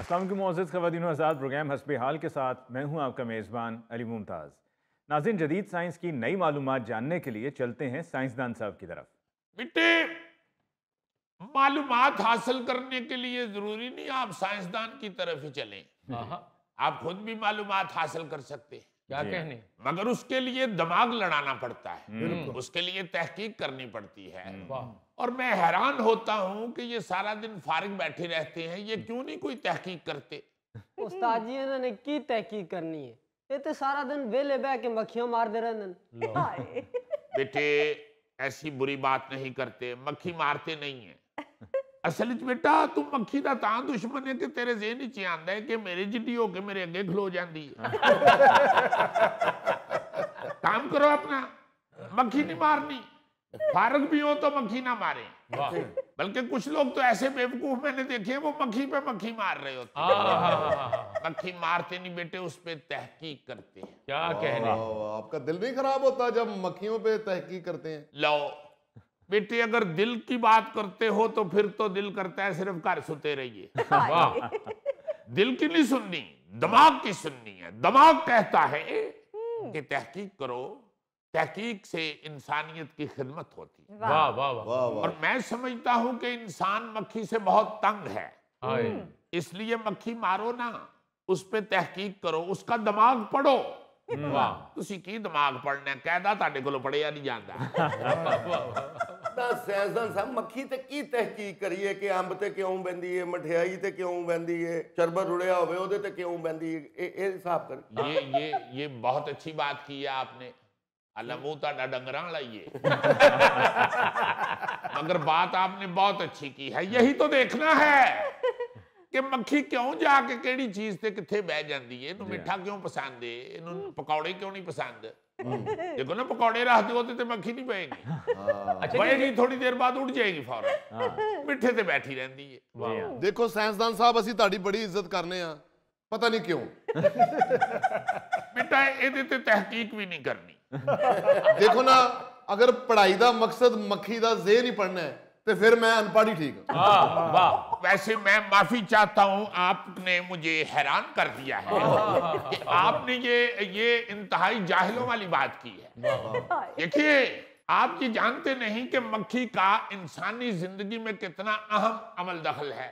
अस्सलाम वालेकुम मोअज़्ज़ज़ ख़वातीन व हज़रात, प्रोग्राम हस्बे हाल के साथ मैं हूं आपका मेज़बान अली मुमताज़। नाज़रीन, जदीद साइंस की नई मालूमात जानने के लिए चलते हैं साइंसदान साहब की तरफ। बेटे, मालूमात हासिल करने के लिए जरूरी नहीं आप साइंसदान की तरफ ही चलें। आप खुद भी मालूमात हासिल कर सकते हैं। क्या कहने, मगर उसके लिए दिमाग लड़ाना पड़ता है, उसके लिए तहकीक करनी पड़ती है। और मैं हैरान होता हूं कि ये सारा दिन फारिग बैठे रहते हैं, ये क्यों नहीं कोई तहकीक करते? उस्ताद जी इन्होंने की तहकीक करनी है, ये तो सारा दिन वेले बह के मक्खियां मारते रहते। बेटे, ऐसी बुरी बात नहीं करते, मक्खी मारते नहीं है। असल च बेटा तू मक्खी का तां दुश्मन है कि तेरे ज़हन च आंदा है कि मेरे जिड्डी होके मेरे अगे खलो जाती है। काम करो अपना, मक्खी नहीं मारनी। फारग भी हो तो मक्खी ना मारे। बल्कि कुछ लोग तो ऐसे बेवकूफ मैंने देखे हैं, वो मक्खी पे मक्खी मार रहे होते हैं। मक्खी मारते नहीं बेटे, उस पे तहकीक करते हैं। क्या कहने। आपका दिल नहीं खराब होता जब मक्खियों पे तहकीक करते हैं? लो बेटे, अगर दिल की बात करते हो तो फिर तो दिल करता है सिर्फ घर सुते रहिए। दिल की नहीं सुननी, दिमाग की सुननी है। दिमाग कहता है कि तहकीक करो, तहकीक से इंसानियत की खिदमत होती है। वाह वाह वाह। और मैं समझता हूं कि इंसान मक्खी से बहुत तंग है, इसलिए मक्खी मारो ना, उस पे तहकीक करो, उसका दिमाग पढ़ो। वाह, तुसी की दिमाग पढ़ना, कहदा ताडे कोलों पढ़िया नहीं जाता। साइंसदान साहब, मक्खी ते की तहकीक करिए कि अंब ते क्यों बहंदी है, मठियाई ते क्यों बहंदी है, शरबत रुड़िया होवे ओदे ते क्यों बहंदी है, ये हिसाब कर। ये बहुत अच्छी बात की है आपने। अल्लाह मुंह ताडा डंगरां वाला ही है। मगर बात आपने बहुत अच्छी की है। यही तो देखना है कि मक्खी क्यों जाके केड़ी चीज ते किथे बह जाती है, इनू मिठा क्यों पसंद है, इनू पकौड़े क्यों नहीं पसंद। देखो ना, पकौड़े रख दो ते मक्खी नहीं बहेगी, बहेगी थोड़ी देर बाद उड़ जाएगी फौरन, मिठे ते बैठी रहती है। देखो साइंसदान साहब, असी ताड़ी बड़ी इज्जत करने आ, पता नहीं क्यों। बेटा इहदे ते तहकीक भी नहीं करनी। देखो ना, अगर पढ़ाई का मकसद मक्खी का ज़हन ही पढ़ना है तो फिर मैं अनपढ़ ही ठीक हूं। वैसे मैं माफी चाहता हूं, आपने मुझे हैरान कर दिया है कि आपने ये इंतहाई जाहिलों वाली बात की है। देखिए, आप ये जानते नहीं कि मक्खी का इंसानी जिंदगी में कितना अहम अमल दखल है।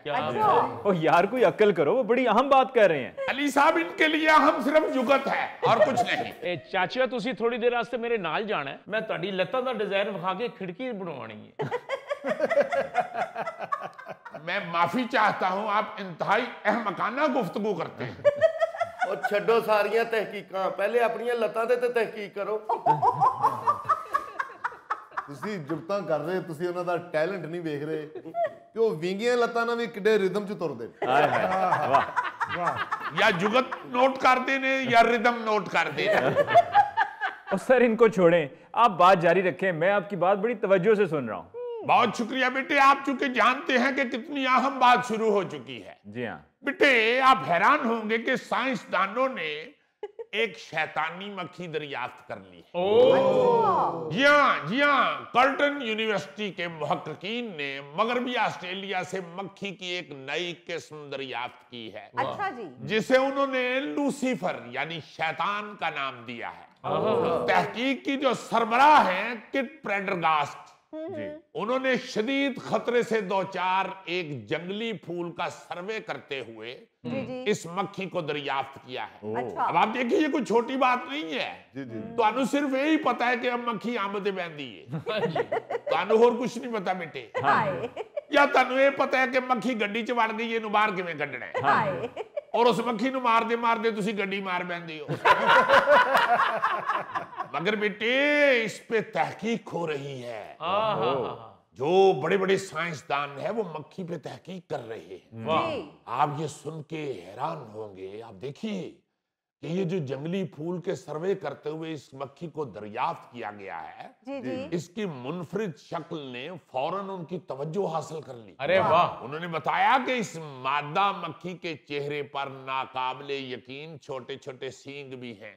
ओ यार, कोई अक्ल करो, वो बड़ी अहम बात कर रहे हैं। अली साहब, इनके लिए अहम सिर्फ जुगत है और कुछ नहीं। ए चाचा, तुसी थोड़ी देर वास्ते मेरे नाल जाना है, मैं तुहाडी लत्तां दा डिजाइन विखा के खिड़की बनवानी है। मैं माफी चाहता हूं, आप इंतहाई अहमकाना गुफ्तगू करते हैं। और छड्डो सारियां तहकीकां, पहले अपनी लत्तां ते तहकीक करो। ਤੁਸੀਂ ਜੁਗਤਾਂ ਕਰ ਰਹੇ, ਤੁਸੀਂ ਉਹਨਾਂ ਦਾ ਟੈਲੈਂਟ ਨਹੀਂ ਵੇਖ ਰਹੇ ਕਿ ਉਹ ਵਿੰਗੀਆਂ ਲੱਤਾਂ ਨਾਲ ਵੀ ਕਿੱਡੇ ਰਿਦਮ 'ਚ ਤੁਰਦੇ। या जुगत नोट करते ने या रिदम नोट करते ने। और सर, इनको छोड़ें, आप बात जारी रखें, मैं आपकी बात बड़ी तवज्जो से सुन रहा हूँ। बहुत शुक्रिया बेटे, आप चूंकि जानते हैं कि कितनी अहम बात शुरू हो चुकी है। जी हाँ बेटे, आप हैरान होंगे कि साइंसदानों ने एक शैतानी मक्खी दरियाफ्त कर ली है। जी हाँ, कर्टन यूनिवर्सिटी के मुहक्किकीन ने मगरबी ऑस्ट्रेलिया से मक्खी की एक नई किस्म दरियाफ्त की है। अच्छा जी। जिसे उन्होंने लूसीफर यानी शैतान का नाम दिया है। तहकीक की जो सरबराह हैं किट प्रेंडरगास्ट, उन्होंने शदीद खतरे से दो चार एक जंगली फूल का सर्वे करते हुए इस मक्खी को दरियाफ्त किया है। अच्छा। अब आप देखिए, ये कोई छोटी बात नहीं है। तो सिर्फ यही पता है कि अब मक्खी आमदे बहंदी है। तो होर कुछ नहीं पता बेटे। या तुहानू ये पता है कि मक्खी गड्डी च वड़ गई, इहनू बाहर किवें कढना है, और उस मक्खी नू मारदे मारदे तुसी गड्डी मार बैठे हो। मगर बेटे, इस पे तहकीक हो रही है। जो बड़े बड़े साइंसदान है वो मक्खी पे तहकीक कर रहे हैं। आप ये सुन के हैरान होंगे। आप देखिए कि ये जो जंगली फूल के सर्वे करते हुए इस मक्खी को दरियाफ्त किया गया है, इसकी मुनफरिद शक्ल ने फौरन उनकी तवज्जो हासिल कर ली। अरे वाह। उन्होंने बताया कि इस मादा मक्खी के चेहरे पर नाकाबिले यकीन छोटे छोटे सींग भी हैं।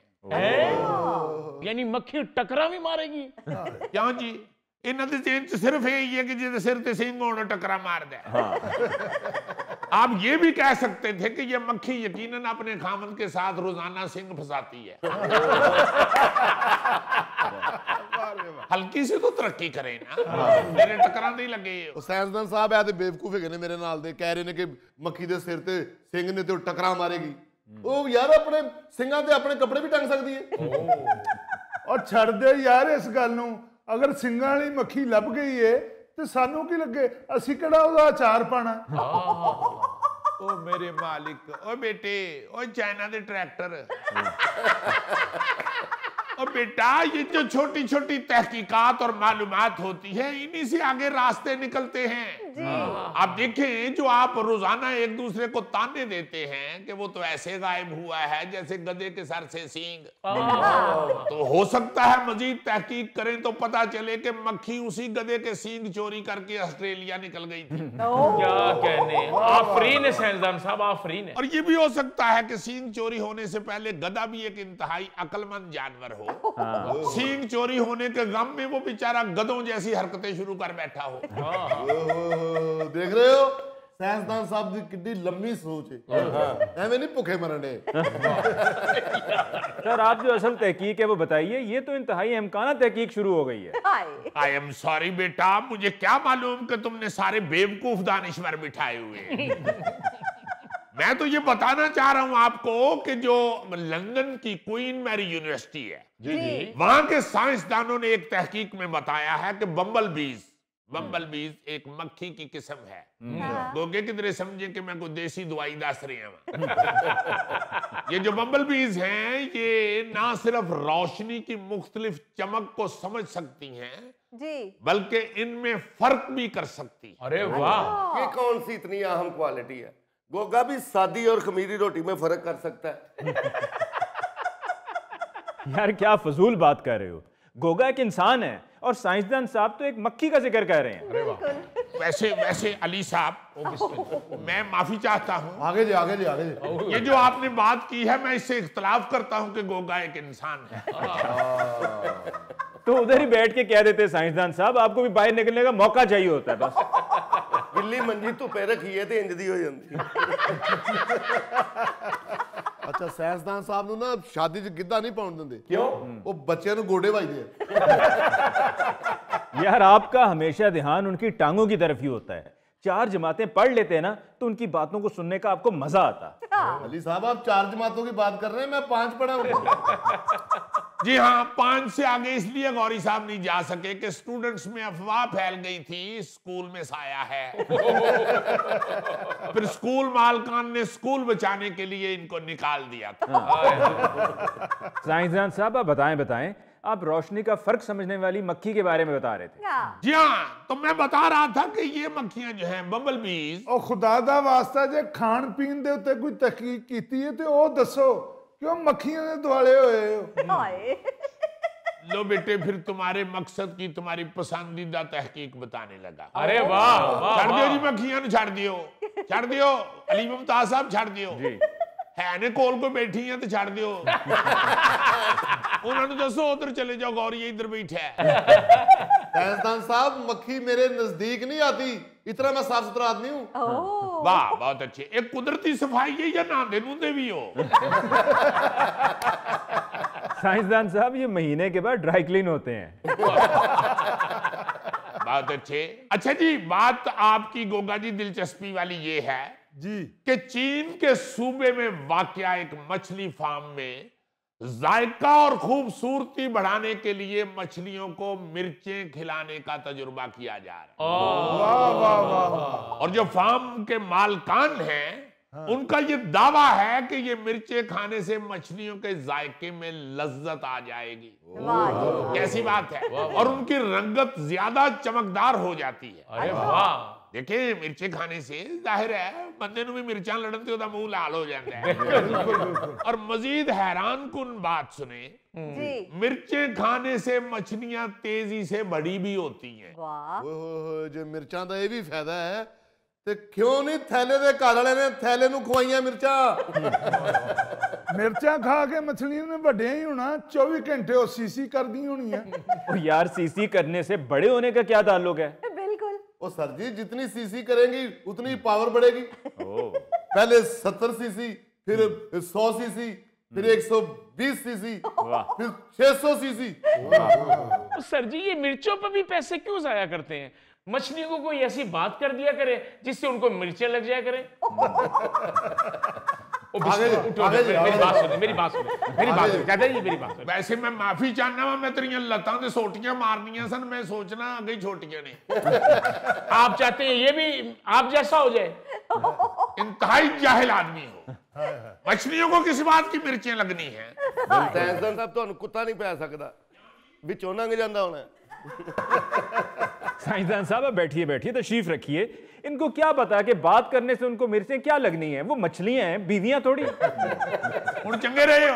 यानी मक्खी टकरा भी मारेगी। क्यों जी, इन्हां दे चेन च सिर्फ यही है कि जिहदे सिर ते सिंह होण टकरा मारदा है। आप ये भी कह सकते थे कि ये मक्खी यकीनन अपने खामन के साथ रोजाना सिंग फंसाती है। हल्की सी तो तरक्की करें ना, मेरे टकरां नहीं लगे। ਸਾਇੰਸਦਾਨ ਸਾਹਿਬ ਐ ਤੇ ਬੇਵਕੂਫ ਹੈਗੇ ਨੇ ਮੇਰੇ ਨਾਲ ਦੇ, ਕਹਿ ਰਹੇ ਨੇ ਕਿ ਮੱਖੀ ਦੇ ਸਿਰ ਤੇ ਸਿੰਗ ਨੇ ਤੇ ਉਹ ਟਕਰਾ ਮਾਰੇਗੀ। ਉਹ ਯਾਰ ਆਪਣੇ ਸਿੰਘਾਂ ਤੇ ਆਪਣੇ ਕੱਪੜੇ ਵੀ ਟੰਗ ਸਕਦੀ ਹੈ। ਔਰ ਛੱਡ ਦੇ ਯਾਰ ਇਸ ਗੱਲ ਨੂੰ, ਅਗਰ ਸਿੰਘਾਂ ਵਾਲੀ ਮੱਖੀ ਲੱਭ ਗਈ ਏ ਤੇ ਸਾਨੂੰ ਕੀ ਲੱਗੇ, ਅਸੀਂ ਕਿਹੜਾ ਉਹਦਾ ਅਚਾਰ ਪਾਣਾ। ओ मेरे मालिक, ओ बेटे, ओ चाइना दे ट्रैक्टर, ओ बेटा ये जो छोटी छोटी तहकीकात और मालूमात होती है इन्हीं से आगे रास्ते निकलते हैं। आप देखें जो आप रोजाना एक दूसरे को ताने देते हैं कि वो तो ऐसे गायब हुआ है जैसे गधे के सर से सींग, तो हो सकता है मजीद तहकीक करें तो पता चले कि मक्खी उसी गधे के सींग चोरी करके ऑस्ट्रेलिया निकल गई थी। क्या कहने, आफरीन है साइंसदान साहब, आफरीन है। और ये भी हो सकता है कि सींग चोरी होने से पहले गधा भी एक इंतहाई अक्लमंद जानवर हो। सींग चोरी होने के गम में वो बेचारा गधों जैसी हरकतें शुरू कर बैठा हो। देख रहे हो साइंसदान साहब की कितनी लंबी सोच है, ऐਵੇਂ नहीं भूखे मरने। सर आप जो असल तहकीक है वो बताइए, ये तो इंतहाई अहमकाना तहकीक शुरू हो गई है। आई एम सॉरी बेटा, मुझे क्या मालूम कि तुमने सारे बेवकूफ दानिश्वर बिठाए हुए। मैं तो ये बताना चाह रहा हूं आपको कि जो लंदन की क्वीन मैरी यूनिवर्सिटी है, वहां के साइंसदानों ने एक तहकीक में बताया है कि बम्बल बीज एक मक्खी की किस्म है। गोगे की तरह समझे कि मैं कोई देसी दवाई दस रही हूं। ये जो बम्बल बीज हैं ये ना सिर्फ रोशनी की मुख्तलिफ चमक को समझ सकती हैं जी, बल्कि इनमें फर्क भी कर सकती है। अरे वाह, ये कौन सी इतनी अहम क्वालिटी है? गोगा भी सादी और खमीरी रोटी में फर्क कर सकता है। यार क्या फजूल बात कर रहे हो, गोगा एक इंसान है और साइंसदान साहब तो एक मक्खी का जिक्र कर रहे हैं। अरे वाह। वैसे अली साहब, मैं माफी चाहता हूँ। आगे जी आगे जी आगे जी। ये जो आपने बात की है मैं इससे इख्तलाफ करता हूँ कि गोगा एक इंसान है। तो उधर ही बैठ के कह देते साइंसदान साहब, आपको भी बाहर निकलने का मौका चाहिए होता है बस। गिल्ली मंजी तो पैर रखिए तो इंज दी हो जाती। अच्छा साइंसदान साहब ਨੂੰ ਨਾ ਸ਼ਾਦੀ 'ਚ ਗਿੱਧਾ ਨਹੀਂ ਪਾਉਣ ਦਿੰਦੇ। ਕਿਉਂ? ਉਹ ਬੱਚਿਆਂ ਨੂੰ ਗੋਡੇ ਵੱਜਦੇ ਆ। यार आपका हमेशा ध्यान उनकी टांगों की तरफ ही होता है। 4 जमातें पढ़ लेते हैं ना तो उनकी बातों को सुनने का आपको मजा आता। अली साहब आप 4 जमातों की बात कर रहे हैं, मैं 5 पढ़ा हूँ। जी हाँ, 5 से आगे इसलिए गौरी साहब नहीं जा सके कि स्टूडेंट्स में अफवाह फैल गई थी स्कूल में साया है। फिर स्कूल मालकान ने स्कूल बचाने के लिए इनको निकाल दिया था। साइंसदान साहब आप बताएं, आप रोशनी का फर्क समझने वाली मक्खी के बारे में बता रहे थे। जी हाँ, तो मैं बता रहा था कि ये मक्खियां जो हैं बम्बल बीज। ਉਹ ਖੁਦਾ ਦਾ ਵਾਸਤਾ ਜੇ ਖਾਣ ਪੀਣ ਦੇ ਉੱਤੇ ਕੋਈ ਤਹਿਕੀਕ ਕੀਤੀ ਹੈ ਤੇ ਉਹ ਦੱਸੋ, ਕਿਉਂ ਮੱਖੀਆਂ ਦੇ ਦੁਆਲੇ ਹੋਏ ਹੋ। हाय लो बेटे, फिर तुम्हारे मकसद की तुम्हारी पसंदीदा तहकीक बताने लगा। अरे वाह वाह, छड़ दियो जी मक्खियां नु, छड़ दियो अली मुमताज साहब, छड़ दियो है ने कोल को बैठी है तो छड़ दियो। उन्होंने दसो उधर चले जाओ, गौरी इधर बैठा है। साइंसदान साहब मक्खी मेरे नजदीक नहीं आती, इतना मैं साफ सुथरा आदमी हूँ। वाह बहुत अच्छे, एक कुदरती सफाई है या नांदे नूंदे भी हो। साइंसदान साहब ये महीने के बाद ड्राई क्लीन होते हैं। बहुत अच्छे। अच्छा जी, बात आपकी गोगा जी दिलचस्पी वाली ये है जी कि चीन के सूबे में वाकया एक मछली फार्म में जायका और खूबसूरती बढ़ाने के लिए मछलियों को मिर्चें खिलाने का तजुर्बा किया जा रहा है। वाह वाह वाह। और जो फार्म के मालकान हैं उनका ये दावा है कि ये मिर्चें खाने से मछलियों के जायके में लज्जत आ जाएगी। कैसी बात है। और उनकी रंगत ज्यादा चमकदार हो जाती है। अरे वाह। देखिए मिर्चे खाने से जाहिर है बंदे भी मिर्चा लड़न ते मुंह लाल हो जाता है। और मजीद हैरान कुन बात सुने, मिर्चे खाने से मछलियां तेजी से बड़ी भी होती हैं। ओहो जो मिर्चा ਦਾ ਇਹ ਵੀ ਫਾਇਦਾ ਹੈ ਤੇ ਕਿਉਂ ਨਹੀਂ ਥੈਲੇ ਦੇ ਘਰ ਵਾਲੇ ਨੇ ਥੈਲੇ ਨੂੰ ਖਵਾਈਆਂ ਮਿਰਚਾਂ। ਮਿਰਚਾਂ ਖਾ ਕੇ ਮਛਲੀਆਂ ਨੇ ਵੱਡਿਆਂ ਹੀ ਹੋਣਾ, 24 ਘੰਟੇ ਉਹ ਸੀਸੀ ਕਰਦੀ ਹੋਣੀ ਹੈ। यार सीसी करने से बड़े होने का क्या ताल्लुक है। बिल्कुल। ओ सर जी जितनी सीसी करेंगी उतनी पावर बढ़ेगी। पहले 70 सीसी, फिर 100 सीसी, फिर 120 सीसी, फिर 600 सीसी। तो सर जी ये मिर्चों पर भी पैसे क्यों जाया करते हैं? मछलियों को कोई ऐसी बात कर दिया करे जिससे उनको मिर्चें लग जाया करें। मेरी बात सुने दादाजी, मेरी बात सुने। वैसे मैं माफी चाहना वा, मैं तेरियां लतां ते सोटियां मारनियां सन, मैं सोचना अगे छोटियां ने। आप चाहते हैं ये भी आप जैसा हो जाए? इंतहाई जाहिल आदमी हो। मछलियों को किस बात की मिर्चें लगनी है? साइंसदान साहब ਤੁਹਾਨੂੰ ਕੁੱਤਾ ਨਹੀਂ ਪੈ ਸਕਦਾ, ਵਿੱਚੋਂ ਲੰਘ ਜਾਂਦਾ ਹੋਣਾ। साइंसदान साहब अब बैठिए बैठिए, तशरीफ रखिए। इनको क्या पता कि बात करने से उनको मिर्चें क्या लगनी है? वो मछलियां हैं, बीवियां थोड़ी। हुण चंगे रहे हो।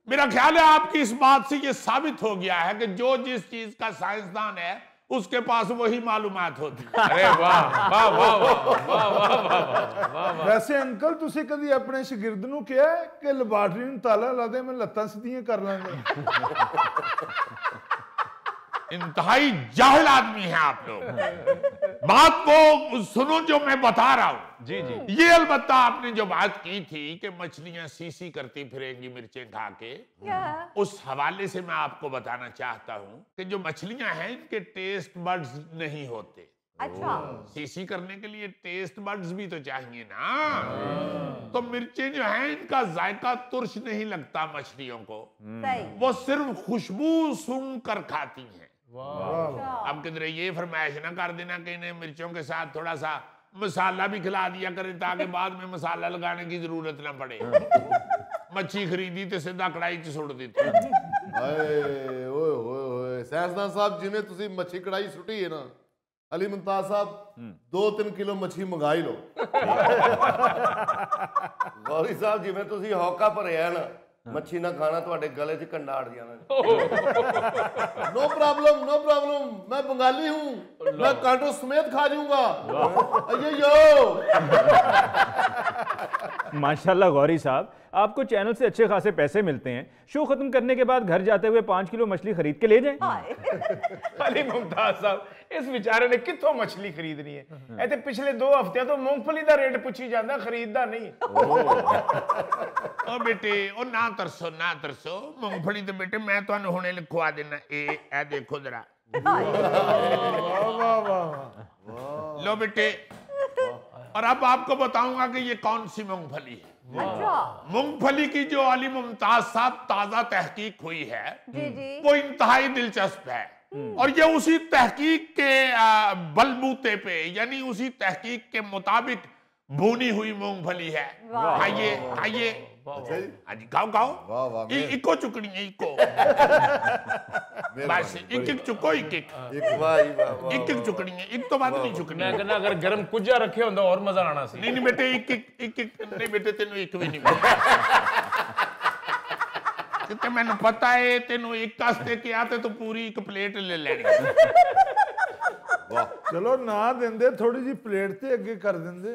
मेरा ख्याल है आपकी इस बात से ये साबित हो गया है कि जो जिस चीज का साइंसदान है उसके पास वही मालूमात होती है। अरे वाह वाह वाह वाह वाह वाह। वैसे अंकल ਤੁਸੀਂ ਕਦੀ ਆਪਣੇ ਸ਼ਾਗਿਰਦ ਨੂੰ ਕਿਹਾ ਕਿ ਲੈਬਾਰਟਰੀ ਨੂੰ ਤਾਲਾ ਲਾ ਦੇ, ਮੈਂ ਲੱਤਾਂ ਸਿੱਧੀਆਂ ਕਰ ਲਾਂਗਾ? इंतहाई जाहिल आदमी है आप लोग। बात को सुनो जो मैं बता रहा हूं। जी जी। ये अलबत्ता आपने जो बात की थी कि मछलियां सीसी करती फिरेंगी मिर्चें खा के, उस हवाले से मैं आपको बताना चाहता हूं कि जो मछलियां हैं इनके टेस्ट बड्स नहीं होते। अच्छा। सीसी करने के लिए टेस्ट बड्स भी तो चाहिए ना। तो मिर्चें जो हैं इनका जायका तुर्श नहीं लगता मछलियों को, वो सिर्फ खुशबू सूंघ कर खाती हैं। अब किधरे ये फरमाइश ना कर देना कि इन्हें मिर्चों के साथ थोड़ा सा मसाला भी खिला दिया करें ताकि बाद में मसाला लगाने की जरूरत ना पड़े। मच्छी खरीदी तो सीधा कढ़ाई च सुट दी। ਓਏ ਓਏ ਓਏ ਸਾਇੰਸਦਾਨ ਸਾਹਿਬ, ਜਿਵੇਂ ਤੁਸੀਂ ਮੱਛੀ ਕੜਾਈ ਸੁੱਟੀ ਹੈ ਨਾ, ਅਲੀ ਮੁਮਤਾਜ਼ ਸਾਹਿਬ 2-3 ਕਿਲੋ ਮੱਛੀ ਮੰਗਾ ਹੀ ਲਓ। ਗੌਰੀ ਸਾਹਿਬ ਜਿਵੇਂ ਤੁਸੀਂ ਹੌਕਾ ਭਰਿਆ ਨਾ, ਮੱਛੀ ਨਾ ਖਾਣਾ ਤੁਹਾਡੇ ਗਲੇ 'ਚ ਕੰਡਾ ਅੜ ਜਾਣਾ। नो प्रॉब्लम नो प्रॉब्लम, मैं बंगाली हूँ, मैं कांटों समेत खा जाऊंगा। माशाल्लाह गौरी साहब, आपको चैनल से अच्छे खासे पैसे मिलते हैं। शो खत्म करने के बाद घर जाते हुए 5 किलो मछली खरीद के ले जाएं। अली मुमताज साहब, इस बेचारे ने कितों मछली खरीदनी है? ऐसे पिछले 2 हफ्ते तो मूंगफली का रेट पूछी जाता, खरीददा नहीं। ओ बेटे ओ ना तरसो मूंगफली तो बेटे मैं तुहानू हुणे लिखवा देना। ए देखो जरा, लो बेटे। और अब आपको बताऊंगा कि ये कौन सी मूंगफली है। मूंगफली की जो अली मुमताज साहब ताजा तहकीक हुई है वो इंतहाई दिलचस्प है, और ये उसी तहकीक के बलबूते पे, यानी उसी तहकीक के मुताबिक भुनी हुई मूंगफली है। आइए आइए, खाओ खाओ। इको चुकनी है, इको बस एक चुको, एक चुकनी है, एक तो बात नहीं चुकनी। मैं कहना अगर गरम कुजा रखे होंदा और मजा आना सी। नहीं बेटे, एक नहीं बेटे, तेनू एक भी नहीं क्योंकि मैंने पता है तेनू एक कास्ते के आते तो पूरी एक प्लेट ले लेनी। ਚਲੋ ਨਾ ਦਿੰਦੇ, ਥੋੜੀ ਜੀ ਪਲੇਟ ਤੇ ਅੱਗੇ ਕਰ ਦਿੰਦੇ।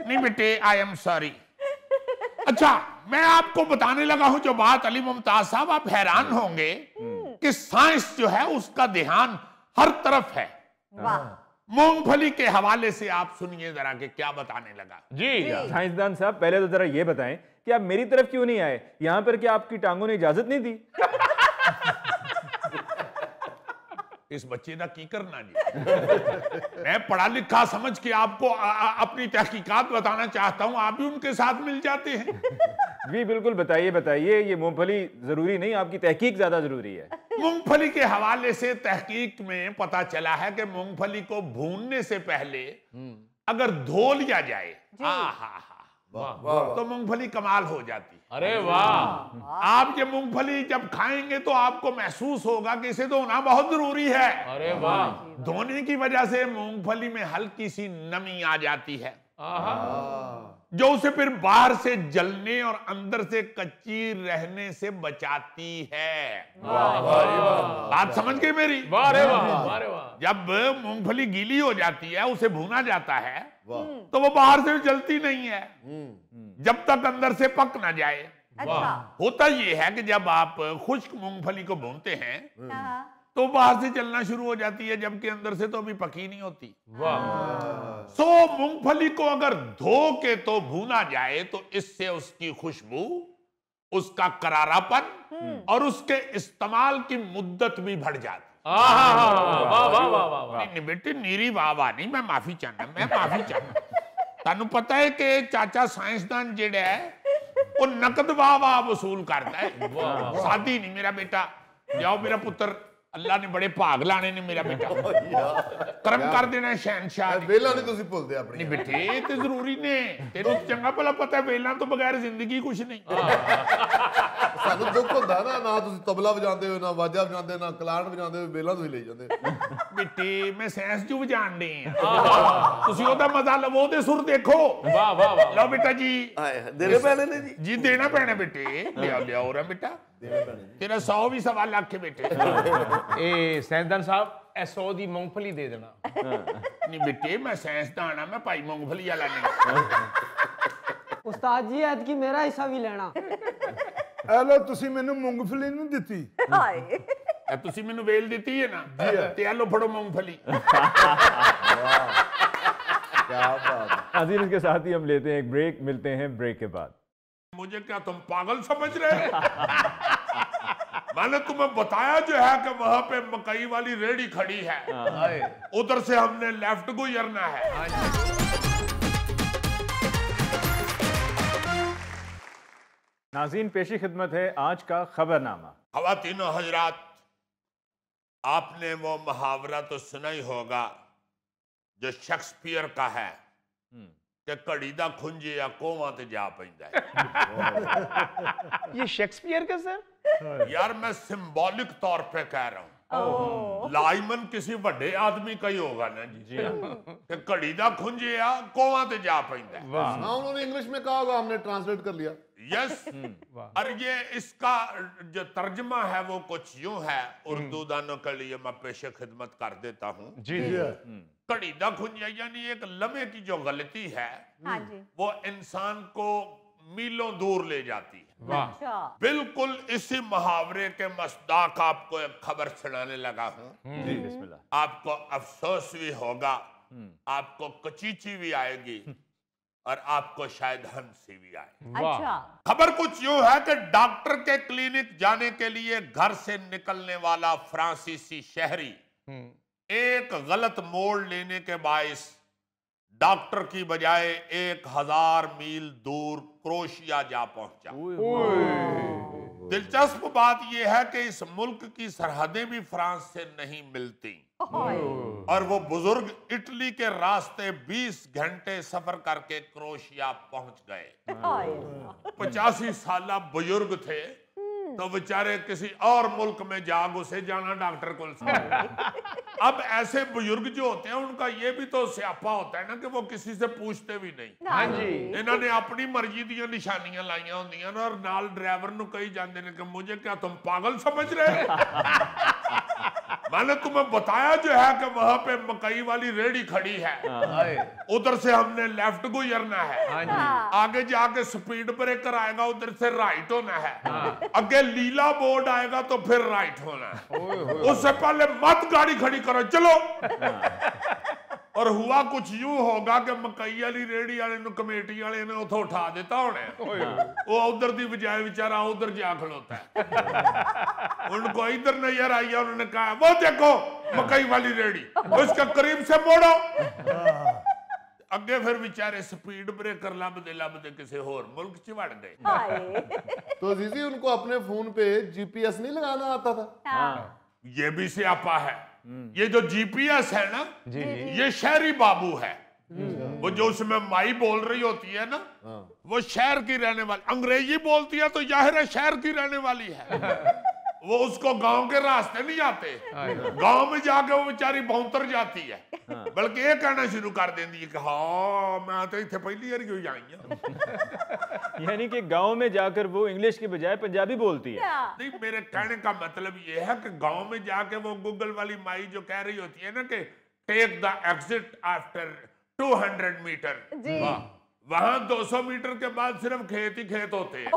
नहीं बेटे, आई एम सॉरी। अच्छा, मैं आपको बताने लगा हूं जो बात अली मुमताज साहब, आप हैरान होंगे कि साइंस जो है उसका ध्यान हर तरफ है। मूंगफली के हवाले से आप सुनिए जरा कि क्या बताने लगा। जी साइंसदान साहब, पहले तो जरा ये बताएं कि आप मेरी तरफ क्यों नहीं आए? यहाँ पर क्या आपकी टांगों ने इजाजत नहीं दी? इस बच्चे का की करना जी। मैं पढ़ा लिखा समझ के आपको अपनी तहकीकात बताना चाहता हूं, आप भी उनके साथ मिल जाते हैं। जी बिल्कुल, बताइए बताइए। ये मूंगफली जरूरी नहीं, आपकी तहकीक ज्यादा जरूरी है। मूंगफली के हवाले से तहकीक में पता चला है कि मूंगफली को भूनने से पहले अगर धो लिया जाए, तो मूंगफली कमाल हो जाती। अरे वाह। आप ये मूंगफली जब खाएंगे तो आपको महसूस होगा कि इसे धोना बहुत जरूरी है। अरे वाह। धोने की वजह से मूंगफली में हल्की सी नमी आ जाती है, जो उसे फिर बाहर से जलने और अंदर से कच्ची रहने से बचाती है। बात समझ गए मेरी? वाह रे वाह, वाह रे वाह। जब मूंगफली गीली हो जाती है, उसे भूना जाता है, तो वो बाहर से जलती नहीं है जब तक अंदर से पक ना जाए। अच्छा। होता ये है कि जब आप खुश्क मूंगफली को भूनते हैं तो बाहर से चलना शुरू हो जाती है, जबकि अंदर से तो अभी पकी नहीं होती। वाह। सो मूंगफली को अगर धो के तो भूना जाए तो इससे उसकी खुशबू, उसका करारापन और उसके इस्तेमाल की मुद्दत भी बढ़ जाती। वाह वाह वाह वाह। नहीं बेटे नीरी वाह वाह नहीं, मैं माफी चाहना। तानू पता है कि चाचा साइंसदान जेड़ा है वो नकद वाह वाह वसूल करता है, सादी नहीं। मेरा बेटा जाओ, मेरा पुत्र, अल्लाह ने बड़े भाग लाने ने मेरा बेटा, कर्म कर देना शहनशाह। वेला नहीं तुसी भुलदे अपनी। नहीं बेटे ये तो जरूरी ने, तेनू चंगा भला पता है वेला तो बगैर जिंदगी कुछ नहीं। सानू दुख होंदा ना तुसी तबला बजांदे हो, ना वाजा बजांदे हो, ना कलांड बजांदे हो, वेला तुसी ले जांदे। बेटे मैं साइंस जो बजान दे तुसी ओदा मजा लवो ते सुर देखो। वाह वाह वाह। लो बेटा जी, देने पैने ने जी। जी देना पैना बेटे, लिया हो रहा बेटा, तेरा 100 भी सवा लाख के बेटे। ए साइंसदान साहब, 100 दी मूंगफली दे देना। नहीं बेटे मैं साइंसदान मैं भाई मूंगफली वाला नहीं। उस्ताद जी ऐत की मेरा हिस्सा भी लेना। ए लो तुसी मैनू मूंगफली नहीं दिती। ए तुसी मैनू वेल दी है ना, ते आ लो फड़ो मूंगफली। क्या बात है। नाज़रीन, इसके साथ ही हम लेते हैं एक ब्रेक, मिलते हैं ब्रेक के बाद। मुझे क्या तुम पागल समझ रहे हो? मैंने तुम्हें बताया जो है कि वहां पे मकई वाली रेडी खड़ी है, उधर से हमने लेफ्ट गुजरना है। नाज़रीन, पेशी खिदमत है आज का खबरनामा। ख़वातीनो हजरात, आपने वो मुहावरा तो सुना ही होगा जो शेक्सपियर का है कि घड़ी दा खुंजे या कोवां ते जा पैंदा है। ये शेक्सपियर का सर? यार मैं सिंबॉलिक तौर पे कह रहा हूं, लाइमन किसी बड़े आदमी का ही होगा ना जी, कि घड़ी दा खुंजे या कोवां ते जा पैंदा है। हाँ उन्होंने इंग्लिश में कहा होगा, हमने ट्रांसलेट कर लिया। यस। और ये इसका जो तर्जमा है वो कुछ यूं है, उर्दू दानों के लिए मैं पेशे खिदमत कर देता हूँ। जी जी। घड़ी दा खुंजा यानी एक लम्हे की जो गलती है वो इंसान को मीलों दूर ले जाती है। वाह। बिल्कुल इसी मुहावरे के मस्दाक आपको एक खबर सुनाने लगा हूँ। जी बिस्मिल्लाह। आपको अफसोस भी होगा, आपको कचीची भी आएगी और आपको शायद हंसी भी आए। अच्छा। खबर कुछ यूं है कि डॉक्टर के क्लिनिक जाने के लिए घर से निकलने वाला फ्रांसीसी शहरी एक गलत मोड़ लेने के बायस डॉक्टर की बजाय 1000 मील दूर क्रोशिया जा पहुंचा। दिलचस्प बात यह है कि इस मुल्क की सरहदें भी फ्रांस से नहीं मिलती और वो बुजुर्ग इटली के रास्ते 20 घंटे सफर करके क्रोशिया पहुंच गए। 85 साला बुजुर्ग थे तो बेचारे किसी और मुल्क में जा घुसे, जाना डॉक्टर को। अब ऐसे बुजुर्ग जो होते हैं उनका ये भी तो स्यापा होता है ना कि वो किसी से पूछते भी नहीं। हाँ जी। इन्होंने अपनी मर्जी दी निशानियां लाइया होंदियां और नाल ड्राइवर नु कही जाते हैं कि मुझे क्या तुम पागल समझ रहे हो? मैंने तुम्हें बताया जो है कि वहां पे मकई वाली रेडी खड़ी है, उधर से हमने लेफ्ट गुजरना है, आगे जाके स्पीड ब्रेकर आएगा उधर से राइट होना है, आगे लीला बोर्ड आएगा तो फिर राइट होना है, उससे पहले मत गाड़ी खड़ी करो, चलो। और हुआ कुछ यूं होगा कि मकई वाली रेडी वाले कमेटी वाले ने उठो उठा देता होने, वो उधर की बजाय बेचारा उधर जा खलोता है। उनको इधर नजर आई, उन्होंने कहा वो देखो मकई वाली रेडी, उसके करीब से मोड़ो। अगे फिर बेचारे स्पीड ब्रेकर लभदे लभदे किसी होर मुल्क च वड़ गए। तो जीजी उनको अपने फोन पे जीपीएस नहीं लगाना आता था? ये भी स्यापा है। ये जो जीपीएस है ना, ये शहरी बाबू है। वो जो उसमें माई बोल रही होती है ना, वो शहर की रहने वाली, अंग्रेजी बोलती है तो जाहिर है शहर की रहने वाली है। वो उसको गांव के रास्ते नहीं आते, गांव में जाके वो बेचारी भौंतर जाती है, बल्कि ये कहना शुरू कर देती है कि हाँ मैं तो इतने पहली बार क्यों आई हूं। यानी कि गांव में जाकर वो इंग्लिश की बजाय पंजाबी बोलती है। नहीं, मेरे कहने का मतलब ये है कि गांव में जाके वो गूगल वाली माई जो कह रही होती है ना कि take the exit after 200 metre, वहां 200 मीटर के बाद सिर्फ खेत ही खेत होते हैं।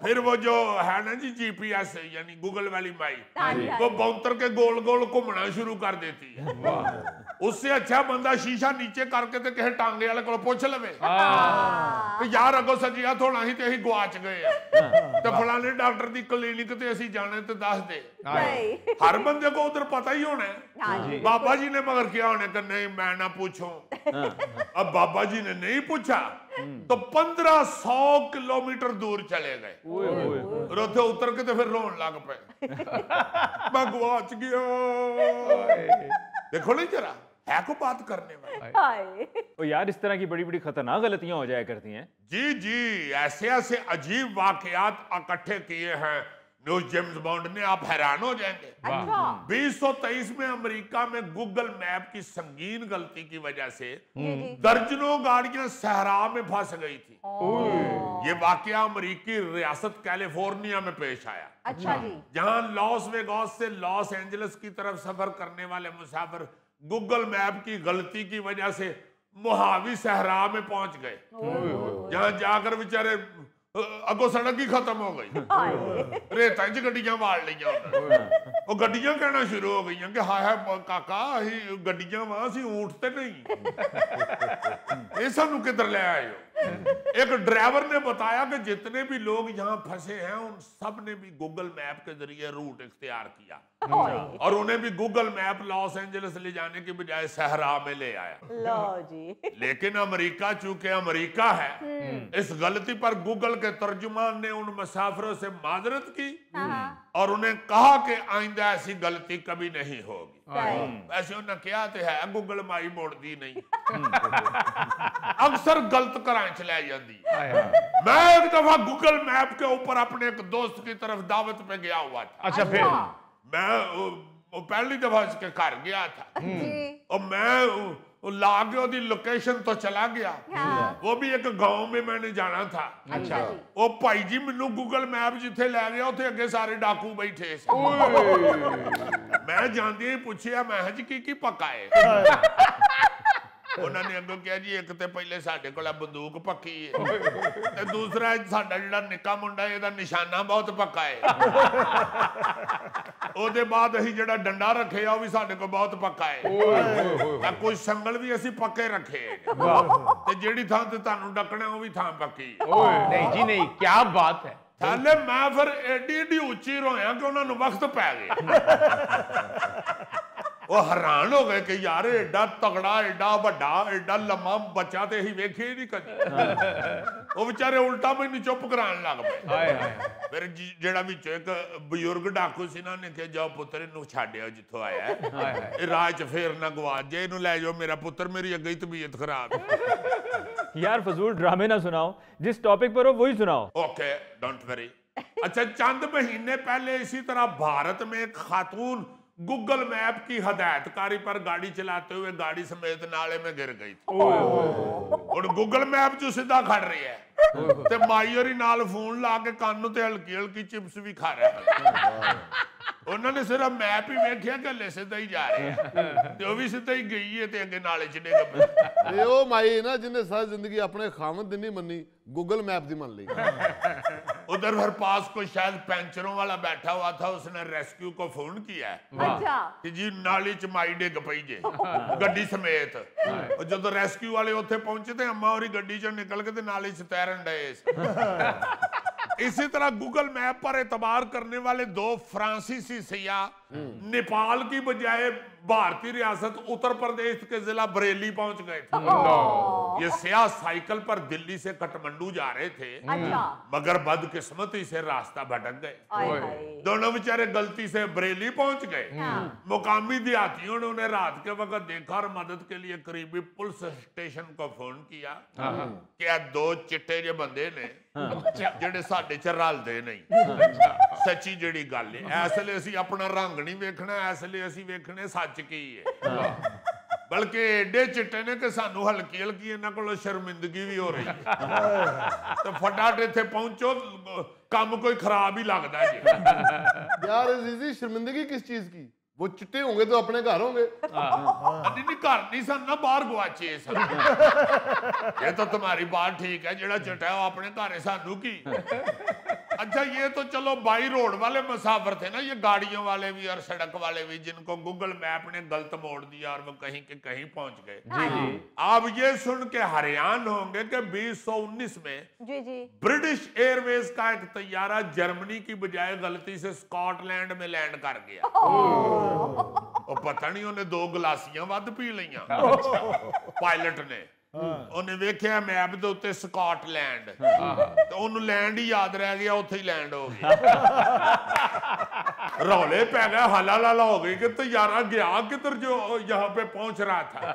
फिर वो जो है ना जी GPS यानी गूगल वाली माई, वो बौंतर के गोल गोल घूमना शुरू कर देती है। उससे अच्छा बंदा शीशा नीचे करके ते किसी टांगे वाले को पूछ लवे कि यार अगो सजिया थोड़ा ही ते असीं गवाच गए आ ते फलाने डॉक्टर दी क्लिनिक ते असीं जाने ते दस दे। हर बंदे को उधर पता ही होना है। बाबा जी ने मगर क्या होने कि नहीं मैं ना पूछूं। अब बाबा जी ने नहीं पूछा तो 1500 किलोमीटर दूर चले गए और उथे उतर के तो फिर रोन लग पे मैं गवाच गया। देखो नहीं जरा है को बात करने वाले। तो यार इस तरह की बड़ी बड़ी खतरनाक गलतियां हो जाया करती हैं। जी जी, ऐसे ऐसे अजीब वाकयात इकट्ठे किए हैं न्यूज जेम्स बॉन्ड ने, आप हैरान हो जाएंगे। 2023 में अमेरिका में गूगल मैप की संगीन गलती की वजह से दर्जनों गाड़ियां सहरा में फंस गई थी। ये वाकया अमेरिकी रियासत कैलिफोर्निया में पेश आया। अच्छा जी। जहां लॉस वेगास से लॉस एंजलिस की तरफ सफर करने वाले मुसाफिर गूगल मैप की गलती की वजह से मोहावी सहरा में पहुंच गए, जहां जाकर बेचारे अगो सड़क ही खत्म हो गई। रेता च गड्डियां वाड़ लिया, वो गड्डियां कहना शुरू हो गई कि हाय हाय काका अही गड्डियां वहां असी ऊंट ते नहीं, ये सानू किधर ले आए हो। एक ड्राइवर ने बताया कि जितने भी लोग यहाँ फंसे हैं उन सब ने भी गूगल मैप के जरिए रूट इख्तियार किया और उन्हें भी गूगल मैप लॉस एंजलिस ले जाने की बजाय सहरा में ले आया। लो जी। लेकिन अमेरिका चूंकि अमेरिका है, इस गलती पर गूगल के तर्जुमान ने उन मुसाफिरों से माजरत की और उन्हें कहा कि आइंदा ऐसी गलती कभी नहीं होगी। वैसे उन्हें क्या तो है गूगल माई मोड़ती नहीं, अक्सर गलत कराएं चलाई जाती। मैं एक दफा गूगल मैप के ऊपर अपने एक दोस्त की तरफ दावत पे गया हुआ था। अच्छा फिर मैं पहली दफा इसके घर गया था और मैं ला के ओदी लोकेशन तो चला गया, वो भी एक गांव में मैंने जाना था। अच्छा वो भाई जी मैनू गूगल मैप जिथे लै गया उथे अगे सारे डाकू बैठे सी। मैं जांदे ही पूछया मैं जी की पकाए। उन्होंने अगों कहा जी एक तो पहले साडे कोल बंदूक पक्की है ते दूसरा साडा जिहड़ा निक्का मुंडा इहदा निशाना बहुत पक्का है। ਉਹਦੇ ਬਾਅਦ ਅਸੀਂ ਜਿਹੜਾ ਡੰਡਾ ਰੱਖਿਆ ਉਹ ਵੀ ਸਾਡੇ ਕੋਲ ਬਹੁਤ ਪੱਕਾ ਹੈ ਤਾਂ ਕੁਝ ਸੰਗਲ ਵੀ ਅਸੀਂ ਪੱਕੇ ਰੱਖੇ ਤੇ ਜਿਹੜੀ ਥਾਂ ਤੇ ਤੁਹਾਨੂੰ ਡੱਕਣਾ ਉਹ ਵੀ ਥਾਂ ਪੱਕੀ। ਓਏ ਨਹੀਂ ਜੀ ਨਹੀਂ, ਕੀ ਬਾਤ ਹੈ। ਥਾਲੇ ਮੈਂ ਫਿਰ ਐਡੀ ਉੱਚੀ ਰੋਇਆ ਕਿ ਉਹਨਾਂ ਨੂੰ ਵਕਤ ਪੈ ਗਿਆ। ਉਹ ਹੈਰਾਨ ਹੋ ਗਏ ਕਿ ਯਾਰ ਐਡਾ ਤਗੜਾ ਐਡਾ ਵੱਡਾ ਐਡਾ ਲੰਮਾ ਬੱਚਾ ਤੇ ਅਸੀਂ ਵੇਖਿਆ ਹੀ ਨਹੀਂ ਕਦੇ। ਉਹ ਵਿਚਾਰੇ ਉਲਟਾ ਮੈਨੂੰ ਚੁੱਪ ਕਰਾਉਣ ਲੱਗ ਪਏ। ਹਾਏ ਹਾਏ। ਫਿਰ ਜਿਹੜਾ ਵਿੱਚੋਂ ਇੱਕ ਬਜ਼ੁਰਗ ਡਾਕੂ ਸੀ ਨਾ ਨੇ ਕਿਹਾ ਜਾਓ ਪੁੱਤਰ ਇਹਨੂੰ ਛੱਡਿਓ ਜਿੱਥੋਂ ਆਇਆ ਇਹ ਰਾਹ 'ਚ ਫੇਰ ਨਾ ਗਵਾਚ ਜੇ, ਇਹਨੂੰ ਲੈ ਜਾਓ ਮੇਰਾ ਪੁੱਤਰ, ਮੇਰੀ ਅੱਗੇ ਹੀ ਤਬੀਅਤ ਖਰਾਬ है। यार फजूल ड्रामे ना सुनाओ, जिस टॉपिक पर हो वही सुनाओ। Okay don't worry. अच्छा चंद महीने पहले इसी तरह भारत में एक खातून गूगल मैप की हदायतकारी पर गाड़ी चलाते हुए गाड़ी समेत नाले में गिर गई थी और गूगल मैप जो सीधा खड़ रही है ते माई और नाल फोन ला के कान ते हल्की हल्की चिप्स भी खा रहे हैं। उन्होंने सिर्फ मैप ही वेख्या कि हले सीधा ही जा रहे हैं ते वो भी सीधा ही गई है ते अगे नाले च डिग पई। ਇਹ ਉਹ ਮਾਈ ਨਾ ਜਿਹਨੇ ਸਾਰੀ ਜ਼ਿੰਦਗੀ ਆਪਣੇ ਖਾਮਦ ਦੀ नहीं ਮੰਨੀ, गूगल मैप ਦੀ ਮੰਨ ਲਈ। उधर फिर पास कोई शायद पैंचरों वाला बैठा हुआ था, उसने रेस्क्यू को फोन किया अच्छा कि जी नाली च माई डिग पई जे गड्डी समेत। और जब रेस्क्यू वाले उत्थे पहुंचे ते अम्मा होरी गड्डी चों निकल के ते नाली च तैरन डए। इसी तरह गूगल मैप पर एतबार करने वाले दो फ्रांसीसी सयाह नेपाल की बजाय भारतीय रियासत उत्तर प्रदेश के जिला बरेली पहुंच गए थे। ये सयाह साइकिल पर दिल्ली से काठमांडू जा रहे थे मगर बदकिस्मती से रास्ता भटक गए। दोनों बेचारे गलती से बरेली पहुंच गए। मुकामी देहातियों ने उन्हें रात के वक्त देखा और मदद के लिए करीबी पुलिस स्टेशन को फोन किया कि दो चिट्टे जे बंदे ने ਜਿਹੜੇ ਸਾਡੇ ਚ ਰਲਦੇ ਨਹੀਂ। ਸੱਚੀ ਜਿਹੜੀ ਗੱਲ ਹੈ ਇਸ ਲਈ ਅਸੀਂ ਆਪਣਾ ਰੰਗ ਨਹੀਂ ਵੇਖਣਾ, ਇਸ ਲਈ ਅਸੀਂ ਵੇਖਣੇ ਸੱਚ ਕੀ ਹੈ। ਬਲਕਿ ਏਡੇ ਚਿੱਟੇ ਨੇ ਕਿ ਸਾਨੂੰ ਹਲਕੀ ਹਲਕੀ ਇਹਨਾਂ ਕੋਲੋਂ ਸ਼ਰਮਿੰਦਗੀ ਵੀ ਹੋ ਰਹੀ ਹੈ ਤੇ ਫਟਾਫਟ ਇੱਥੇ ਪਹੁੰਚੋ, ਕੰਮ ਕੋਈ ਖਰਾਬ ਹੀ ਲੱਗਦਾ ਜੀ। यार अजीजी शर्मिंदगी किस चीज की? वो चिट्टे होंगे तो अपने घर होंगे। नहीं घर नहीं सन ना, बाहर गवाचे सन। ये तो तुम्हारी बात ठीक है, जेड़ा चिट्टा है वो अपने घर है, सानू की। अच्छा ये तो चलो बाई रोड वाले मुसाफिर थे ना, ये गाड़ियों वाले भी और सड़क वाले भी, जिनको गूगल मैप ने गलत मोड़ दिया और वो कहीं के कहीं पहुंच गए। जी। आप ये सुन के हैरान होंगे कि 2019 में ब्रिटिश एयरवेज का एक तैयारा जर्मनी की बजाय गलती से स्कॉटलैंड में लैंड कर गया। और पता नहीं उन्हें 2 गिलासियां वध पी लिया पायलट ने। ਉਹਨੇ ਵੇਖਿਆ ਮੈਪ ਦੇ ਉੱਤੇ ਸਕਾਟਲੈਂਡ ਤੇ ਉਹਨੂੰ ਲੈਂਡ ਹੀ ਯਾਦ ਰਹਿ ਗਿਆ, ਉੱਥੇ ਹੀ ਲੈਂਡ ਹੋ ਗਿਆ। रौले पै गए, हला लाला हो गई कि तैयारा गया किधर जो यहाँ पे पहुंच रहा था।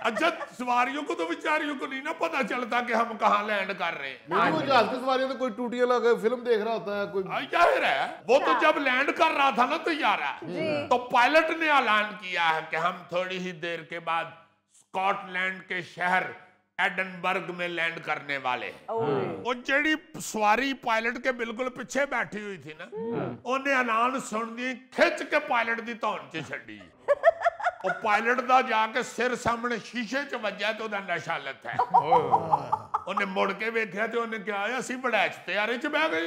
अच्छा सवारियों को तो बेचारियों को नहीं ना पता चलता कि हम कहाँ लैंड कर रहे हैं। जहाज की सवारियों तो कोई टूटियां लगा फिल्म देख रहा होता है कोई। जाहिर है वो तो जब लैंड कर रहा था ना तैयारा, तो पायलट ने ऐलान किया है कि हम थोड़ी ही देर के बाद स्कॉटलैंड के शहर एडनबर्ग में लैंड करने वाले हैं। वो जेड़ी सवारी पायलट के बिल्कुल पीछे बैठी हुई थी ना, उन्हें ऐलान सुन दी, खिंच के पायलट दी धौन च छड़ी। ਉਹ ਪਾਇਲਟ ਦਾ ਜਾ ਕੇ ਸਿਰ ਸਾਹਮਣੇ ਸ਼ੀਸ਼ੇ 'ਚ ਵੱਜਿਆ ਤੇ ਉਹਦਾ ਨਸ਼ਾ ਲੱਥਾ। ਉਹਨੇ ਮੁੜ ਕੇ ਵੇਖਿਆ ਤੇ ਉਹਨੇ ਕਿਹਾ ਅਸੀਂ ਬੜੈਚ ਤਿਆਰੇ 'ਚ ਬਹਿ ਗਏ,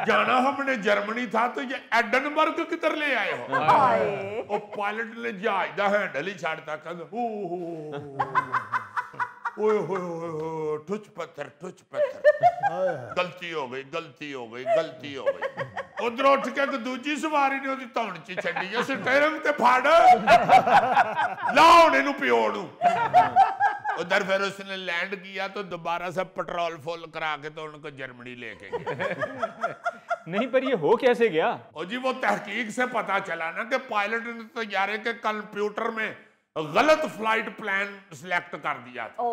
ਜਾਣਾ हमने जर्मनी था तो ये एडनबर्ग किधर ले आए हो। ਉਹ ਪਾਇਲਟ ਨੇ ਜਹਾਜ਼ ਦਾ ਹੈਂਡਲ ਹੀ ਛੱਡਤਾ, ਕਹਿੰਦਾ ओए होए ठुच पत्थर गलती हो गई गलती हो गई गलती हो गई। उधर उठ के दूजी सवारी ने ਉਹਦੀ ਧੌਣ 'ਚ ਛੱਡੀ, ਸਟੀਅਰਿੰਗ ਤੇ ਫੜ ला ਹੁਣ ਇਹਨੂੰ ਪਿਓ ਨੂੰ। उधर फिर उसने लैंड किया तो दोबारा से पेट्रोल फुल करा के तो उनको जर्मनी लेके गया। नहीं पर ये हो कैसे गया? और जी वो तहकीक से पता चला ना कि पायलट ने तैयारे के कंप्यूटर में गलत फ्लाइट प्लान सिलेक्ट कर दिया था।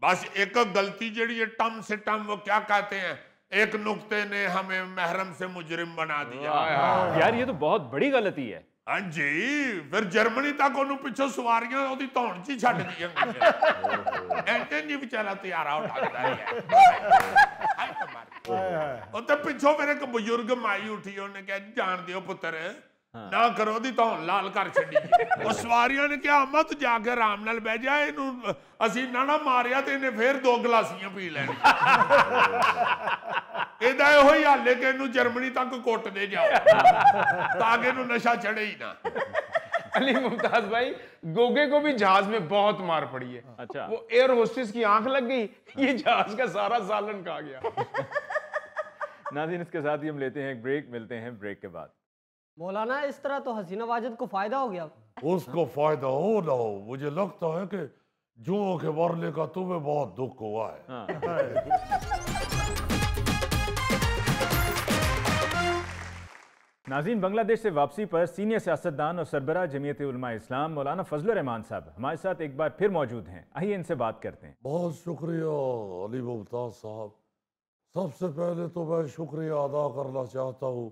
बस एक गलती जड़ी है टम से टम, वो क्या कहते हैं, एक नुक्ते ने हमें महरम से मुजरिम बना दिया। यार ये तो बहुत बड़ी गलती है। हाँ जी, फिर जर्मनी तक ਉਹਨੂੰ ਪਿੱਛੋਂ ਸਵਾਰੀਆਂ ਉਹਦੀ ਧੌਣ 'ਚ ਹੀ ਛੱਡ ਦੀਆਂ ਗਈਆਂ। ਐਂਟੇ ਨਹੀਂ ਵਿਚਾਰਾ ਤਿਆਰਾ ਉਠਾਉਂਦਾ ਹੈ। ਉੱਤੇ ਪਿੱਛੋਂ ਫਿਰ ਇੱਕ ਬਜ਼ੁਰਗ ਮਾਈ ਉੱਠੀ, ਉਹਨੇ ਕਿਹਾ ਜਾਣ ਦਿਓ ਪੁੱਤਰ, ਨਾ ਕਰੋ, ਉਹਦੀ ਧੌਣ ਲਾਲ ਕਰ ਛੱਡੀ। ਉਹ ਸਵਾਰੀਆਂ ਨੇ ਕਿਹਾ ਅੰਮਾ ਤੂੰ ਜਾ ਕੇ ਆਰਾਮ ਨਾਲ ਬਹਿ ਜਾ, ਇਹਨੂੰ ਅਸੀਂ ਨਾ ਮਾਰਿਆ ਤੇ ਇਹਨੇ ਫਿਰ 2 ਗਲਾਸੀਆਂ ਪੀ ਲੈਣੀਆਂ। ਇਹਦਾ ਇਹੋ ਹੀ ਹਾਲ ਹੈ ਕਿ ਇਹਨੂੰ ਜਰਮਨੀ ਤੱਕ ਕੁੱਟਦੇ ਜਾਓ ਤਾਂ कि ਇਹਨੂੰ नशा चढ़े ही ना। अली मुमताज भाई, गोगे को भी जहाज में बहुत मार पड़ी है। अच्छा, वो एयर होस्टेस की आंख लग गई, ये जहाज का सारा सालन खा गया। नाज़रीन इसके साथ ही हम लेते हैं एक ब्रेक, मिलते हैं ब्रेक के बाद। मौलाना इस तरह तो हसीना वाजिद को फायदा हो गया। उसको फायदा हो ना हो, मुझे लगता है कि जुओं के मरने का तुम्हें बहुत दुख हुआ है। नाज़रीन, बांग्लादेश से वापसी पर सीनियर सियासतदान और सरबराह जमीयत उलमा इस्लाम मौलाना फजलुर रहमान साहब हमारे साथ एक बार फिर मौजूद हैं। आइए इनसे बात करते हैं। बहुत शुक्रिया अली मुमताज साहब। सबसे पहले तो मैं शुक्रिया अदा करना चाहता हूँ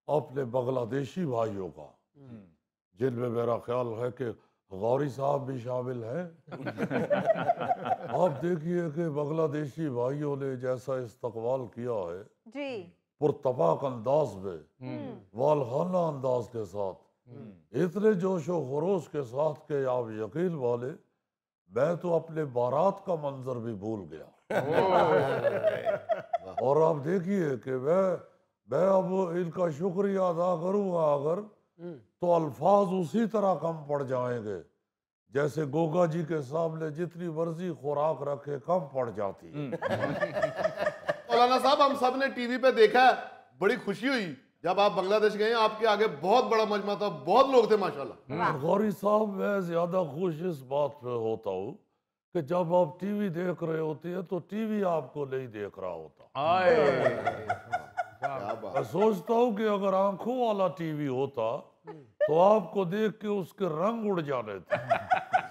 अपने बांग्लादेशी भाइयों का, जिनमें मेरा ख्याल है कि गौरी साहब भी शामिल हैं। आप देखिए कि बांग्लादेशी भाइयों ने जैसा इस्तकबाल किया है जी, पुरतफाक अंदाज में, वालखाना अंदाज के साथ, इतने जोश व खरोश के साथ के आप यकीन वाले, मैं तो अपने बारात का मंजर भी भूल गया। और आप देखिए कि मैं अब इनका शुक्रिया अदा करूंगा अगर, तो अल्फाज उसी तरह कम पड़ जाएंगे जैसे गोगा जी के सामने जितनी मर्जी खुराक रखे कम पड़ जाती। मौलाना साहब, हम सब ने टीवी पे देखा, बड़ी खुशी हुई जब आप बांग्लादेश गए। आपके आगे बहुत बड़ा मजमा था, बहुत लोग थे माशाल्लाह। गौरी साहब, मैं ज्यादा खुश इस बात पे होता हूँ कि जब आप टीवी देख रहे होते हैं तो टीवी आपको नहीं देख रहा होता। मैं सोचता हूँ कि अगर आंखों वाला टीवी होता तो आपको देख के उसके रंग उड़ जाने थे।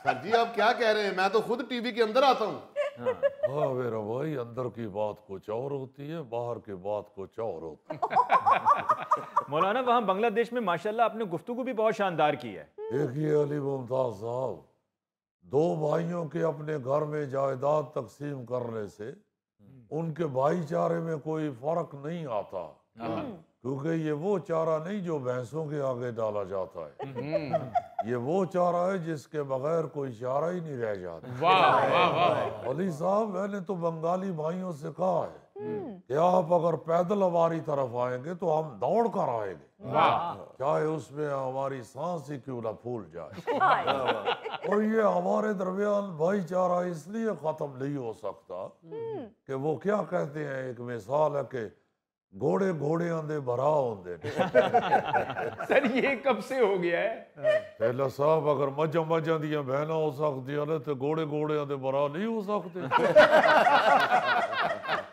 सर जी, आप क्या कह रहे हैं, मैं तो खुद टीवी के अंदर आता हूँ। हाँ मेरा भाई, अंदर की बात कुछ और होती है, बाहर की बात कुछ और होती है। मौलाना, वहाँ बांग्लादेश में माशाल्लाह आपने गुफ्तगू भी बहुत शानदार की है। देखिए अली मुमताज साहब, 2 भाइयों के अपने घर में जायदाद तकसीम करने से उनके भाईचारे में कोई फर्क नहीं आता, क्योंकि क्योंकि ये वो चारा नहीं जो भैंसों के आगे डाला जाता है, ये वो चारा है जिसके बगैर कोई चारा ही नहीं रह जाता। वाह वाह वाह। अली साहब, मैंने तो बंगाली भाइयों से कहा है कि आप अगर पैदल हमारी तरफ आएंगे तो हम दौड़ कर आएंगे, चाहे उसमें हमारी सांस ही क्यों ना फूल जाए। और ये हमारे दरमियान भाईचारा इसलिए खत्म नहीं हो सकता कि वो क्या कहते हैं, एक मिसाल है कि घोड़े घोड़ियां दे भरा होंगे। सर ये कब से हो गया है? पहला साहब, अगर मजा दियां बहना हो सकती है तो घोड़े घोड़ियां दे भरा नहीं हो सकते।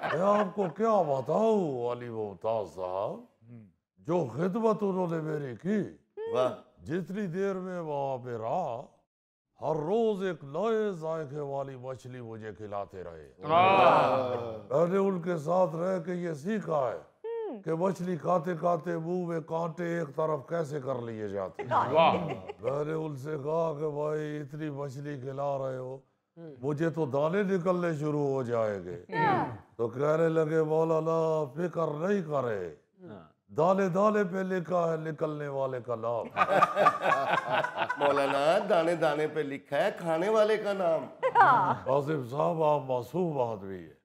मैं आपको क्या बताऊं अली मुमताज साहब, जो खिदमत उन्होंने मेरी की, जितनी देर में वहां पे रहा, हर रोज एक नए जायके वाली मछली मुझे खिलाते रहे। मैंने उनके साथ रह के ये सीखा है कि मछली खाते खाते मुंह में कांटे एक तरफ कैसे कर लिए जाते हैं। मैंने उनसे कहा कि भाई इतनी मछली खिला रहे हो, मुझे तो दाने निकलने शुरू हो जाएंगे। तो कहने लगे मौलाना फिक्र नहीं करे, दाने दाने पे लिखा है निकलने वाले का नाम। मौलाना दाने दाने पे लिखा है खाने वाले का नाम। आसिफ साहब, आप मासूम आदमी है,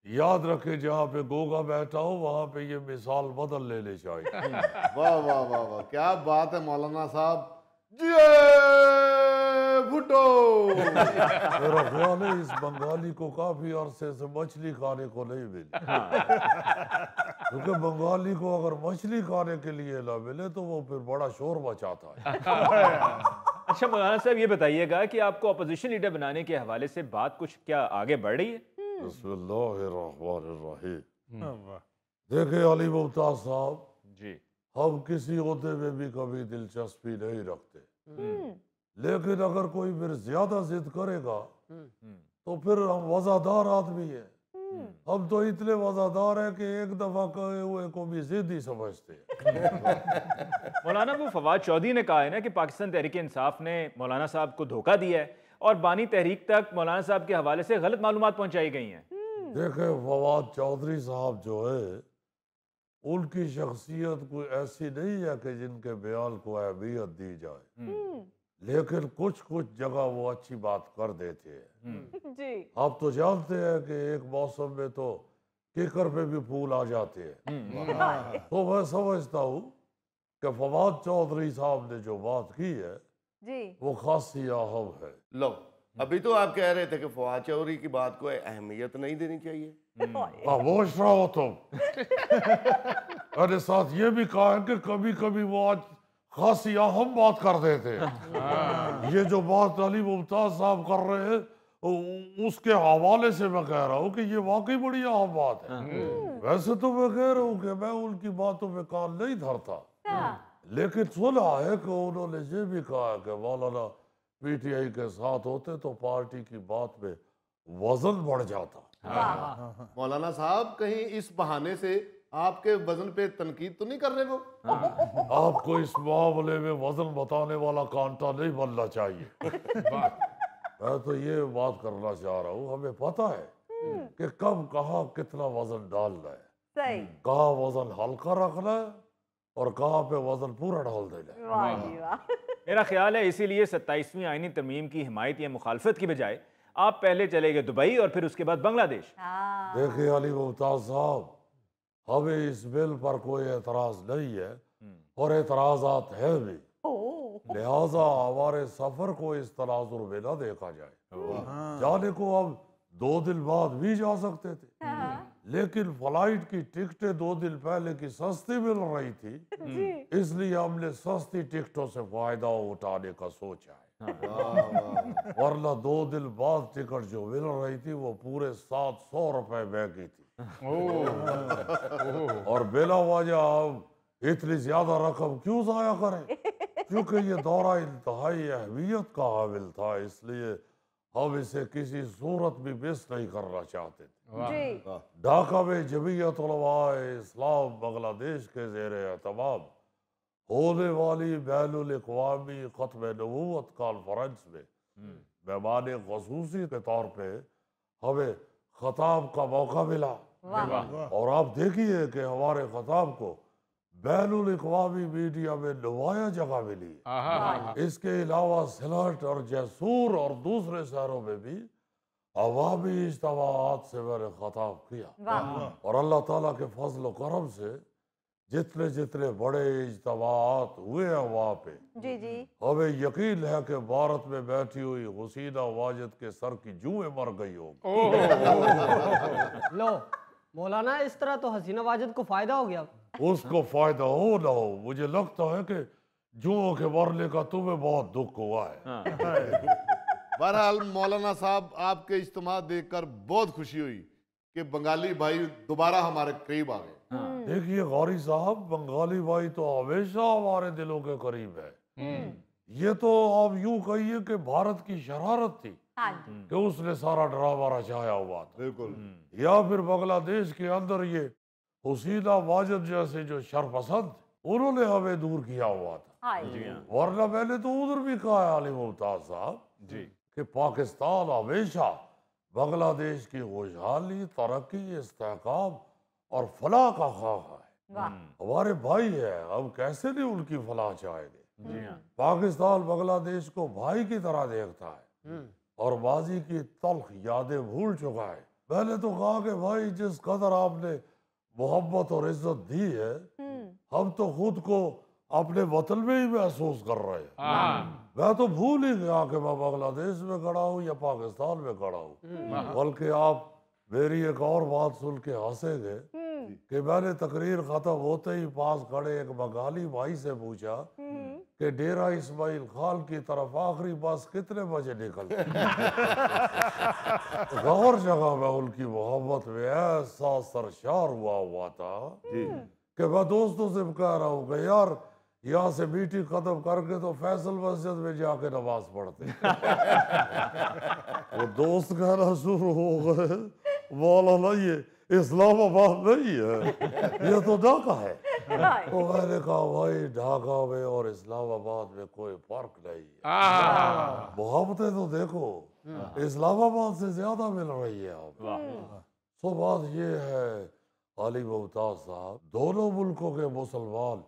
याद रखे जहाँ पे गोगा बैठा हो वहाँ पे ये मिसाल बदल लेनी चाहिए। वाह वाह वाह वाह, क्या बात है मौलाना साहब। जी भुट्टो। मेरा ख्याल है इस बंगाली को काफी अरसे से मछली खाने को नहीं मिली, क्योंकि बंगाली को अगर मछली खाने के लिए ना मिले तो वो फिर बड़ा शोर मचाता है। अच्छा मौलाना साहब, ये बताइएगा कि आपको अपोजिशन लीडर बनाने के हवाले से बात कुछ क्या आगे बढ़ रही है? देखिए अली मुमताज साहब जी, हम किसी ओहदे में भी कभी दिलचस्पी नहीं रखते, लेकिन अगर कोई फिर ज्यादा जिद करेगा तो फिर हम वफादार आदमी हैं। हम तो इतने वफादार हैं कि एक दफा कहे हुए को भी जिद ही समझते हैं। मौलाना वो फवाद चौधरी ने कहा है ना कि पाकिस्तान तहरीक इंसाफ ने मौलाना साहब को धोखा दिया है और बानी तहरीक तक मौलाना साहब के हवाले से गलत मालूमात पहुंचाई गई हैं। देखे फवाद चौधरी साहब जो है, उनकी शख्सियत कोई ऐसी नहीं है कि जिनके बयान को अहमियत दी जाए, लेकिन कुछ कुछ जगह वो अच्छी बात कर देते हैं। जी। आप तो जानते हैं कि एक मौसम में तो केकर पे भी फूल आ जाते हैं। तो मैं समझता हूँ कि फवाद चौधरी साहब ने जो बात की है जी, वो खासी अहम है। लो, अभी तो आप कह रहे थे कि फवाद चौधरी की बात को अहमियत नहीं देनी चाहिए। खामोश रहो तुम। अरे साथ ये भी कहा है कि कभी कभी वो आज खासी अहम बात कर देते हैं। ये जो बात अली मुमताज साहब कर रहे हैं उसके हवाले से मैं कह रहा हूँ कि ये वाकई बड़ी अहम बात है। वैसे तो मैं कह रहा हूँ कि मैं उनकी बातों में कान नहीं धरता, लेकिन सुना है कि उन्होंने ये भी कहा कि मौलाना पीटीआई के साथ होते तो पार्टी की बात में वजन बढ़ जाता। मौलाना साहब, कहीं इस बहाने से आपके वजन पे तनकीद तो नहीं कर रहे वो? आपको इस मामले में वजन बताने वाला कांटा नहीं बनना चाहिए। मैं तो ये बात करना चाह रहा हूँ, हमें पता है कि कब कहाँ कितना वजन डालना है, सही। कहाँ वजन हल्का रखना है और कहाँ पे वजन पूरा डाल देना है। वाह जी वाह। मेरा ख्याल है इसीलिए 27वीं आईनी तरमीम की हिमायत या मुखालफत की बजाय आप पहले चले गए दुबई और फिर उसके बाद बांग्लादेश। देखिए अली मुमताज साहब, हमें इस बिल पर कोई एतराज नहीं है और एतराजात है भी, लिहाजा हमारे सफर को इस तनाजुर में न देखा जाए। जाने को हम 2 दिन बाद भी जा सकते थे, लेकिन फ्लाइट की टिकटें 2 दिन पहले की सस्ती मिल रही थी, इसलिए हमने सस्ती टिकटों से फायदा उठाने का सोचा है। वरना 2 दिन बाद टिकट जो मिल रही थी वो पूरे 700 रुपए महंगी थी। और बिला वजह हम इतनी ज्यादा रकम क्यों जाया करें, क्योंकि ये दौरा इंतहाई अहमियत का हामिल था, इसलिए हम इसे किसी सूरत भी मिस नहीं करना चाहते थे। ढाका में जमीयत उलमाए इस्लाम बांग्लादेश के ज़ेरे एहतमाम होने वाली बैनुल अक़वामी ख़त्म नबूवत कॉन्फ्रेंस में मेहमान ख़ुसूसी के तौर पे हमें खताब का मौका मिला। और आप देखिए कि हमारे खताब को बैनुल अक़वामी मीडिया में नुमाया जगह मिली। इसके अलावा सिलट और जैसूर और दूसरे शहरों में भी अवामी इज्तिमाआत से मैंने खताब किया और अल्लाह ताला के फजल व करम से जितने जितने बड़े इज्तिमाआत हुए हैं वहाँ पे जी जी हमें यकीन है कि भारत में बैठी हुई हुसीना वाजिद के सर की जूएं मर गई होगी। लो मौलाना, इस तरह तो हसीना वाजिद को फायदा हो गया। उसको फायदा हो ना हो, मुझे लगता है कि जुओं के मरने का तुम्हें बहुत दुख हुआ है। बहरहाल मौलाना साहब, आपके इज्तिमा देखकर बहुत खुशी हुई कि बंगाली भाई दोबारा हमारे करीब आ गए। देखिए गौरी साहब, बंगाली भाई तो हमेशा हमारे दिलों के करीब है। ये तो आप यूं कहिए कि भारत की शरारत थी कि उसने सारा ड्रामा रचाया हुआ था। बिल्कुल। या फिर बांग्लादेश के अंदर ये हुसीना वाजिद जैसे जो शरपसंद उन्होंने हमें दूर किया हुआ था। वरना मैंने तो उधर भी कहा है अली मुमताज साहब जी कि पाकिस्तान हमेशा बांग्लादेश की खुशहाली, तरक्की, इस्तेहकाम और फलाह का ख्वाह है। हमारे भाई है, हम कैसे नहीं उनकी फलाह चाहेंगे। पाकिस्तान बांग्लादेश को भाई की तरह देखता है और माजी की तल्ख यादें भूल चुका है। मैंने तो कहा कि भाई जिस कदर आपने मोहब्बत और इज्जत दी है, हम तो खुद को अपने वतन में ही महसूस कर रहे हैं। मैं तो भूल ही गया कि मैं बांग्लादेश में खड़ा हूँ या पाकिस्तान में खड़ा हूँ। बल्कि आप मेरी एक और बात सुन के हंसेंगे कि मैंने तकरीर खत्म होते ही पास खड़े एक बंगाली भाई से पूछा कि डेरा इस्माइल खान की तरफ आखिरी बस कितने बजे निकलती और जगह में उनकी मोहब्बत में ऐसा सरशार हुआ था कि मैं दोस्तों से कह रहा हूँ कि यार यहाँ से मीटिंग खत्म करके तो फैसल मस्जिद में जाके नमाज पढ़ते। वो दोस्त कहना शुरू हो गए, मौलाना ये इस्लामाबाद नहीं है, ये तो ढाका है। तो मैंने कहा भाई ढाका में और इस्लामाबाद में कोई फर्क नहीं है। मोहब्बतें तो देखो इस्लामाबाद से ज्यादा मिल रही है अब। तो बात ये है अली मुमताज साहब, दोनों मुल्कों के मुसलमान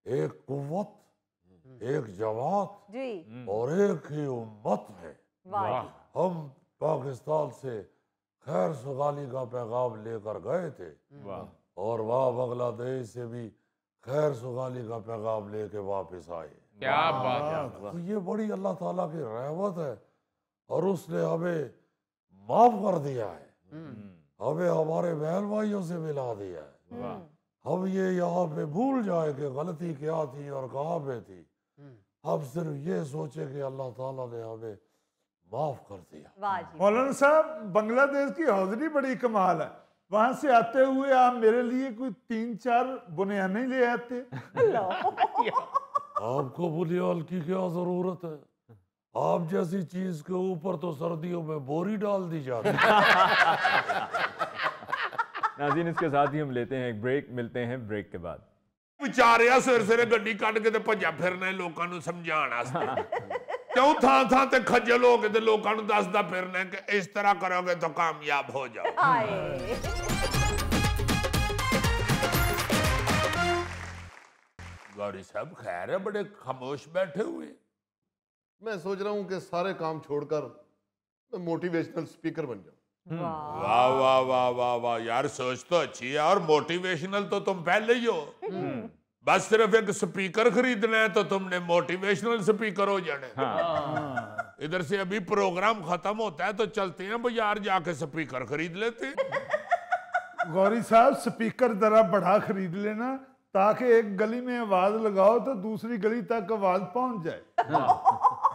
एक कुव्वत, एक जमात और एक ही उम्मत है। हम पाकिस्तान से खैर सुगाली का पैगाम लेकर गए थे और वहाँ बांग्लादेश से भी खैर सुगाली का पैगाम लेके वापस आए। क्या बात है। तो ये बड़ी अल्लाह ताला की रहमत है और उसने हमें माफ कर दिया है, हमें हमारे बहन भाइयों से मिला दिया है। हम ये यहाँ पे भूल जाए कि गलती क्या थी और कहाँ पे थी। हम सिर्फ ये सोचे कि अल्लाह ताला ने हमें माफ कर दिया। मौलाना साहब, बांग्लादेश की हौजरी बड़ी कमाल है। वहां से आते हुए आप मेरे लिए कोई 3-4 बुनियाने ले आते। आपको बुनियाल की क्या जरूरत है? आप जैसी चीज के ऊपर तो सर्दियों में बोरी डाल दी जाती है। नाज़रीन, इसके साथ ही हम लेते हैं एक ब्रेक, मिलते हैं ब्रेक के बाद। ਵਿਚਾਰਿਆ ਸਿਰ ਸਿਰੇ ਗੱਡੀ ਕੱਢ ਕੇ ਤੇ ਭੱਜਾ ਫਿਰਨਾ ਲੋਕਾਂ ਨੂੰ ਸਮਝਾਉਣ ਵਾਸਤੇ ਕਿਉਂ ਥਾਂ ਥਾਂ ਤੇ ਖੱਜਲ ਹੋ ਕੇ ਤੇ ਲੋਕਾਂ ਨੂੰ ਦੱਸਦਾ ਫਿਰਨਾ ਕਿ ਇਸ ਤਰ੍ਹਾਂ ਕਰੋਗੇ ਤਾਂ ਕਾਮਯਾਬ ਹੋ ਜਾਓਗੇ। गौरी साहब खैर है, बड़े खामोश बैठे हुए। मैं सोच रहा हूँ कि सारे काम छोड़कर मैं मोटिवेशनल स्पीकर बन जाऊं। वाह वाह वाह वाह वाह यार, सोच तो अच्छी है और मोटिवेशनल तो तुम पहले ही हो। बस सिर्फ एक स्पीकर खरीदना है तो तुमने मोटिवेशनल स्पीकर हो जाना है। इधर से अभी प्रोग्राम खत्म होता है तो चलते हैं बाजार जाके स्पीकर खरीद लेते हैं। गौरी साहब, स्पीकर जरा बड़ा खरीद लेना ताकि एक गली में आवाज लगाओ तो दूसरी गली तक आवाज पहुंच जाए।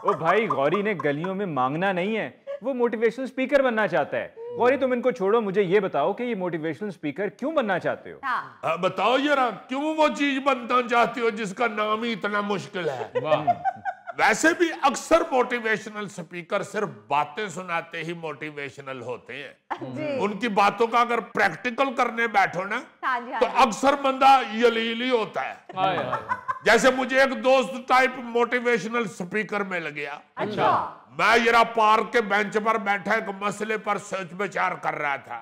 ओ भाई, गौरी ने गलियों में मांगना नहीं है, वो मोटिवेशनल स्पीकर बनना चाहता है। गौरी, तुम इनको छोड़ो, मुझे ये बताओ कि ये मोटिवेशनल स्पीकर क्यों बनना चाहते हो? बताओ जरा, क्यों वो चीज बनना चाहते हो जिसका नाम ही इतना मुश्किल है? वैसे भी अक्सर मोटिवेशनल स्पीकर सिर्फ बातें सुनाते ही मोटिवेशनल होते हैं। उनकी बातों का अगर प्रैक्टिकल करने बैठो ना तो अक्सर बंदा यलीली होता है। जैसे मुझे एक दोस्त टाइप मोटिवेशनल स्पीकर मिल गया। अच्छा। मैं जरा पार्क के बेंच पर बैठा एक मसले पर सोच विचार कर रहा था।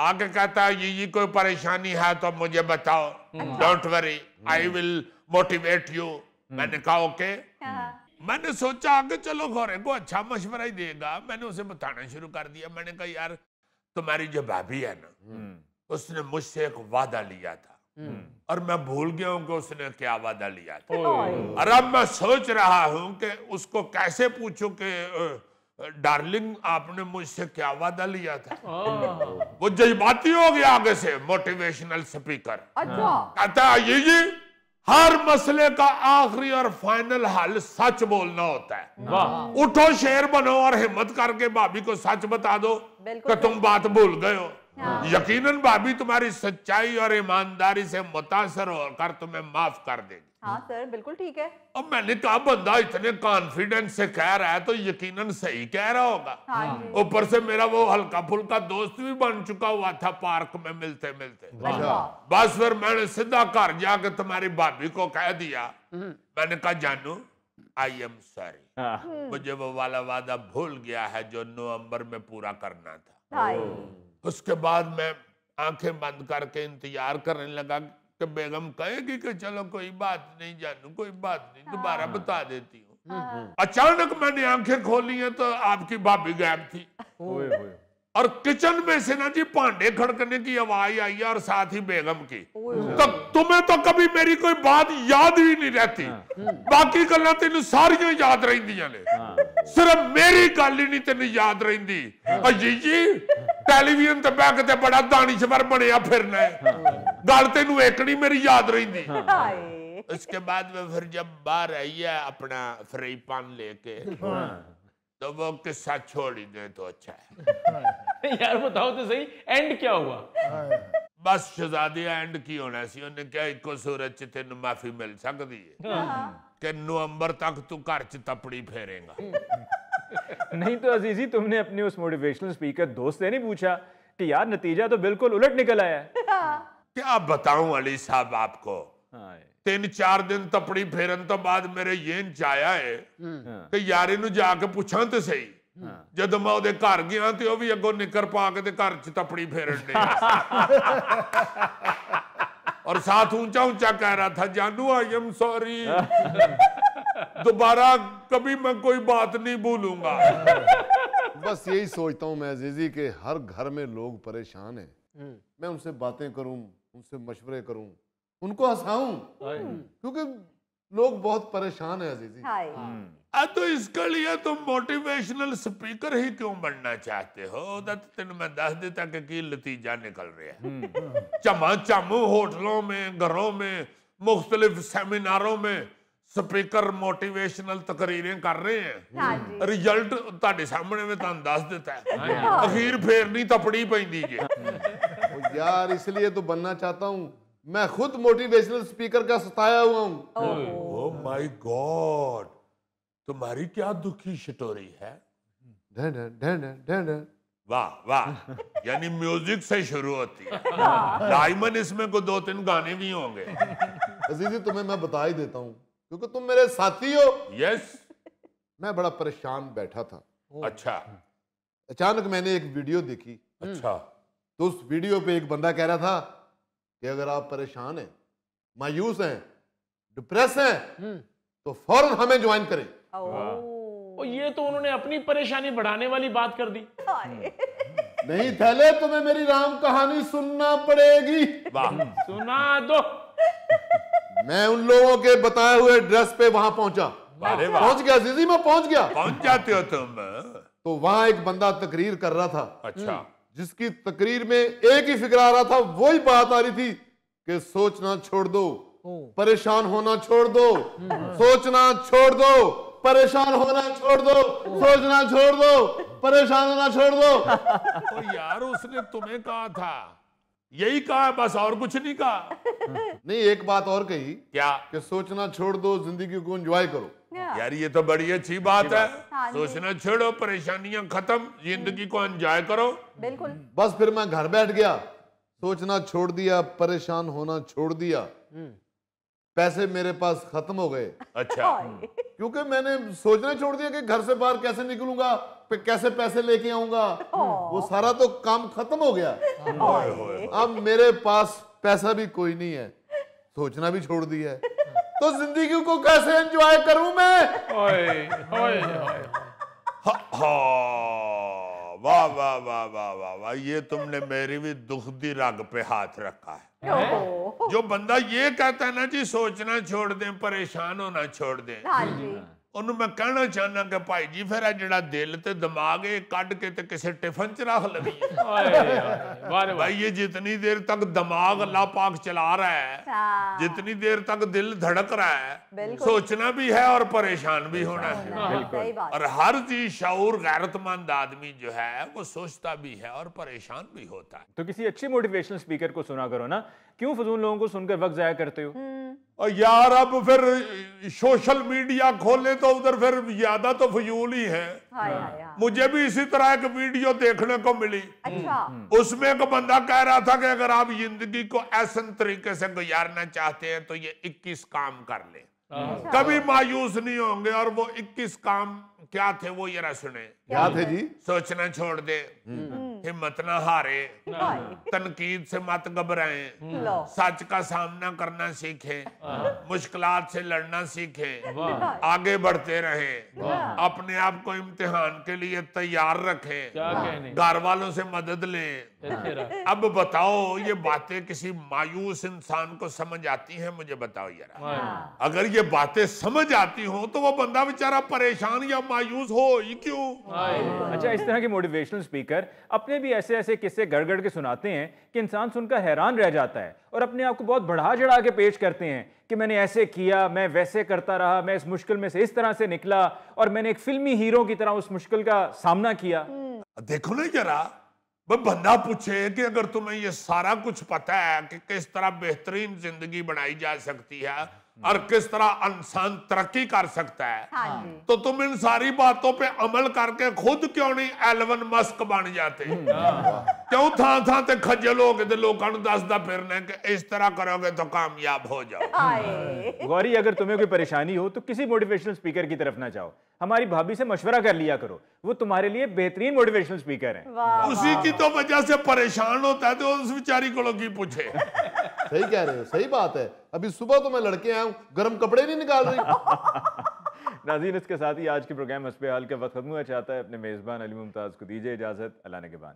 आगे कहता है ये कोई परेशानी है तो मुझे बताओ, don't worry I will motivate you. मैंने कहा ओके। मैंने सोचा आगे चलो घोरे को अच्छा मशवरा ही देगा। मैंने उसे बताना शुरू कर दिया। मैंने कहा यार तुम्हारी जो भाभी है ना उसने मुझसे एक वादा लिया था और मैं भूल गया हूं कि उसने क्या वादा लिया था। और अब मैं सोच रहा हूं कि उसको कैसे पूछूं कि डार्लिंग आपने मुझसे क्या वादा लिया था। वो जज्बाती हो गया आगे से मोटिवेशनल स्पीकर। कहता है ये हर मसले का आखिरी और फाइनल हल सच बोलना होता है। उठो शेर बनो और हिम्मत करके भाभी को सच बता दो कि तुम बात भूल गए हो। यकीनन भाभी तुम्हारी सच्चाई और ईमानदारी से मुतासर होकर तुम्हें माफ कर देगी। हाँ सर बिल्कुल ठीक है। अब मैंने कहा बंदा इतने कॉन्फिडेंस से कह रहा है तो यकीनन सही कह रहा होगा। ऊपर से मेरा वो हल्का फुल्का दोस्त भी बन चुका हुआ था पार्क में मिलते मिलते। बस फिर मैंने सीधा घर जाके तुम्हारी भाभी को कह दिया। मैंने कहा जानू आई एम सॉरी, मुझे वो वाला वादा भूल गया है जो नवंबर में पूरा करना था। उसके बाद मैं आंखें बंद करके इंतजार करने लगा कि बेगम कहेगी कि चलो कोई बात नहीं जानू, कोई बात नहीं, दोबारा बता देती हूँ। अचानक मैंने आंखें खोली हैं तो आपकी भाभी गायब थी और किचन में से ना जी भांडे खड़कने की आवाज आई है और साथ ही बेगम की। तो तुम्हें तो कभी मेरी कोई बात याद ही नहीं रहती, बाकी गल्लां तेन सारियां याद रहिंदियां ने, सिर्फ मेरी गल ही नहीं तेन याद रहिंदी। जी टेलीविजन ते बैठ के बड़ा दानिशवर बनया फिरना है, गल तेन एक नहीं मेरी याद रहिंदी। उसके बाद में फिर जब बाहर आई है अपना फ्राई पैन लेके तो वो किस्सा छोड़ ही दे तो अच्छा है। यार बताओ तो सही एंड क्या हुआ। बस शहजादिया एंड की होना सी। उन्हें क्या इको सूरत च तेन माफी मिल सकती है कि नवंबर तक तू घर च तपड़ी फेरेगा। नहीं तो अजीजी तुमने अपने उस मोटिवेशनल स्पीकर दोस्त से नहीं पूछा कि यार नतीजा तो बिल्कुल उलट निकल आया है। क्या बताऊं अली साहब आपको, 3-4 दिन तपड़ी फेरन तो बाद मेरे ये चाया है कि यारे नु जाके पूछा तो सही। जब मैं उहदे घर गया तो वह भी अगों निकर पा के घर च तपड़ी फेरन दे और साथ ऊंचा ऊंचा कह रहा था जानू आई एम सॉरी, दोबारा कभी मैं कोई बात नहीं भूलूंगा। बस यही सोचता हूँ मैं अजीजी के हर घर में लोग परेशान हैं। मैं उनसे बातें करूं, उनसे मशवरे करूं, उनको हंसाऊं, क्योंकि लोग बहुत परेशान हैं अजीजी। तो इसके लिए तुम मोटिवेशनल स्पीकर ही क्यों बनना चाहते हो? तेन मैं दस देता कि नतीजा निकल रहा है। चमाचम होटलों में, घरों में, मुख्तलिफ सेमिनारों में स्पीकर मोटिवेशनल तकरीरें कर रहे हैं। रिजल्ट तुहाडे सामने में तुहानू दस देता है। अखीर फेरनी तपड़ी पैंदी जे। यार इसलिए तो बनना चाहता हूँ। मैं खुद मोटिवेशनल स्पीकर का सताया हुआ हूँ। ओह माय गॉड, तुम्हारी क्या दुखी स्टोरी है? वाह वाह, यानी म्यूजिक से शुरू होती है। डायमंड इसमें को 2-3 गाने भी होंगे। अजीजी तुम्हें मैं बता ही देता हूँ क्योंकि तुम मेरे साथी हो। यस। मैं बड़ा परेशान बैठा था। अच्छा। अचानक मैंने एक वीडियो देखी। अच्छा। तो उस वीडियो पे एक बंदा कह रहा था कि अगर आप परेशान हैं, मायूस हैं, डिप्रेस हैं तो फौरन हमें ज्वाइन करें। और ये तो उन्होंने अपनी परेशानी बढ़ाने वाली बात कर दी। नहीं थैले, तुम्हें मेरी राम कहानी सुनना पड़ेगी। वाह, सुना दो। मैं उन लोगों के बताए हुए एड्रेस पे वहां पहुंचा। पहुंच गया अजीजी, मैं पहुंच गया। पहुंच जाते हो तुम। तो वहां एक बंदा तकरीर कर रहा था। अच्छा। जिसकी तकरीर में एक ही फिक्र आ रहा था, वही बात आ रही थी कि सोचना छोड़ दो, परेशान होना छोड़ दो, सोचना छोड़ दो, परेशान होना छोड़ दो, सोचना छोड़ दो, परेशान होना छोड़ दो। तो यार उसने तुम्हें कहा था, यही कहा बस, और कुछ नहीं कहा। नहीं, एक बात और कही। क्या? कि सोचना छोड़ दो, जिंदगी को एंजॉय करो। यार ये तो बड़ी अच्छी बात है। हाँ जी। सोचना छोड़ो, परेशानियां खत्म, जिंदगी को एंजॉय करो। बिल्कुल। बस फिर मैं घर बैठ गया, सोचना छोड़ दिया, परेशान होना छोड़ दिया। पैसे मेरे पास खत्म हो गए। अच्छा। क्योंकि मैंने सोचना छोड़ दिया कि घर से बाहर कैसे निकलूंगा, कैसे पैसे लेके आऊंगा, वो सारा तो काम खत्म हो गया। अब मेरे पास पैसा भी कोई नहीं है, सोचना भी छोड़ दिया है, तो जिंदगी को कैसे एंजॉय करूं मैं? ओए ओए ओए। वाह वाह वाह वाह वाह वाह, ये तुमने मेरी भी दुख दी रग पे हाथ रखा है। जो बंदा ये कहता है ना जी सोचना छोड़ दें, परेशान होना छोड़ दें, हाँ जी। ਉਹਨੂੰ ਮੈਂ ਕਹਿਣਾ ਚਾਹਨਾ ਕਿ ਭਾਈ ਜੀ ਫਿਰ ਇਹ ਜਿਹੜਾ ਦਿਲ ਤੇ ਦਿਮਾਗ ਇਹ ਕੱਢ ਕੇ ਤੇ ਕਿਸੇ ਟਿਫਨ ਚ ਰੱਖ ਲਵੀਏ। भाई ये जितनी देर तक दिमाग अल्लाह पाक चला रहा है, हाँ। जितनी देर तक दिल धड़क रहा है, बिल्कुल। सोचना भी है और परेशान भी होना है। सही बात। और हर चीज शाऊर गैरतमंद आदमी जो है वो सोचता भी है और परेशान भी होता है। तो किसी अच्छे मोटिवेशनल स्पीकर को सुना करो ना, क्यों फजूल लोगों को सुनकर वक्त जाया करते हो? और यार अब फिर सोशल मीडिया खोले तो उधर फिर ज्यादा तो फजूल ही है। हाय हाय हाय। मुझे भी इसी तरह एक वीडियो देखने को मिली। अच्छा। उसमें एक बंदा कह रहा था कि अगर आप जिंदगी को ऐसे तरीके से गुजारना चाहते हैं तो ये 21 काम कर ले, कभी मायूस नहीं होंगे। और वो 21 काम क्या थे वो जरा सुने। क्या थे जी? सोचना छोड़ दे, हिम्मत ना हारे, तनकीद से मत घबराएं, सच का सामना करना सीखें, मुश्किलात से लड़ना सीखें, आगे बढ़ते रहें, अपने आप को इम्तिहान के लिए तैयार रखें, घर वालों से मदद लें। अब बताओ ये बातें किसी मायूस इंसान को समझ आती हैं? मुझे बताओ यार, अगर ये बातें समझ आती हो तो वो बंदा बेचारा परेशान या मायूस हो ही क्यों? अच्छा, इस तरह के मोटिवेशनल स्पीकर अपने भी ऐसे ऐसे किस्से गढ़ के सुनाते हैं कि इंसान सुनकर हैरान रह जाता है और अपने आप को बहुत बढ़ा चढ़ा के पेश करते हैं कि मैंने ऐसे किया, मैं वैसे करता रहा, मैं इस मुश्किल में से इस तरह से निकला और मैंने एक फिल्मी हीरो की तरह उस मुश्किल का सामना किया। देखो ना जरा, वो बंदा पूछे कि अगर तुम्हें ये सारा कुछ पता है कि किस तरह बेहतरीन जिंदगी बनाई जा सकती है और किस तरह इंसान तरक्की कर सकता है, हाँ जी। तो तुम इन सारी बातों पे अमल करके खुद क्यों नहीं एलन मस्क बन जाते? क्यों थां ते खज्जल हो के लोगों को दसदा फिरना कि इस तरह करोगे तो कामयाब हो जाओ। गौरी, अगर तुम्हें कोई परेशानी हो तो किसी मोटिवेशनल स्पीकर की तरफ ना जाओ, हमारी भाभी से मशवरा कर लिया करो, वो तुम्हारे लिए बेहतरीन मोटिवेशनल स्पीकर हैं। उसी की तो वजह से परेशान होता है तो उस बेचारी को लोग पूछे। सही कह रहे हो, सही बात है। अभी सुबह तो मैं लड़के आया हूं, गर्म कपड़े नहीं निकाल रही। नाज़रीन, इसके साथ ही आज के प्रोग्राम हस्बे हाल का वक्त खत्म हुआ चाहता है। अपने मेज़बान अली मुमताज़ को दीजिए इजाज़त। अल्लाह ने के बाद।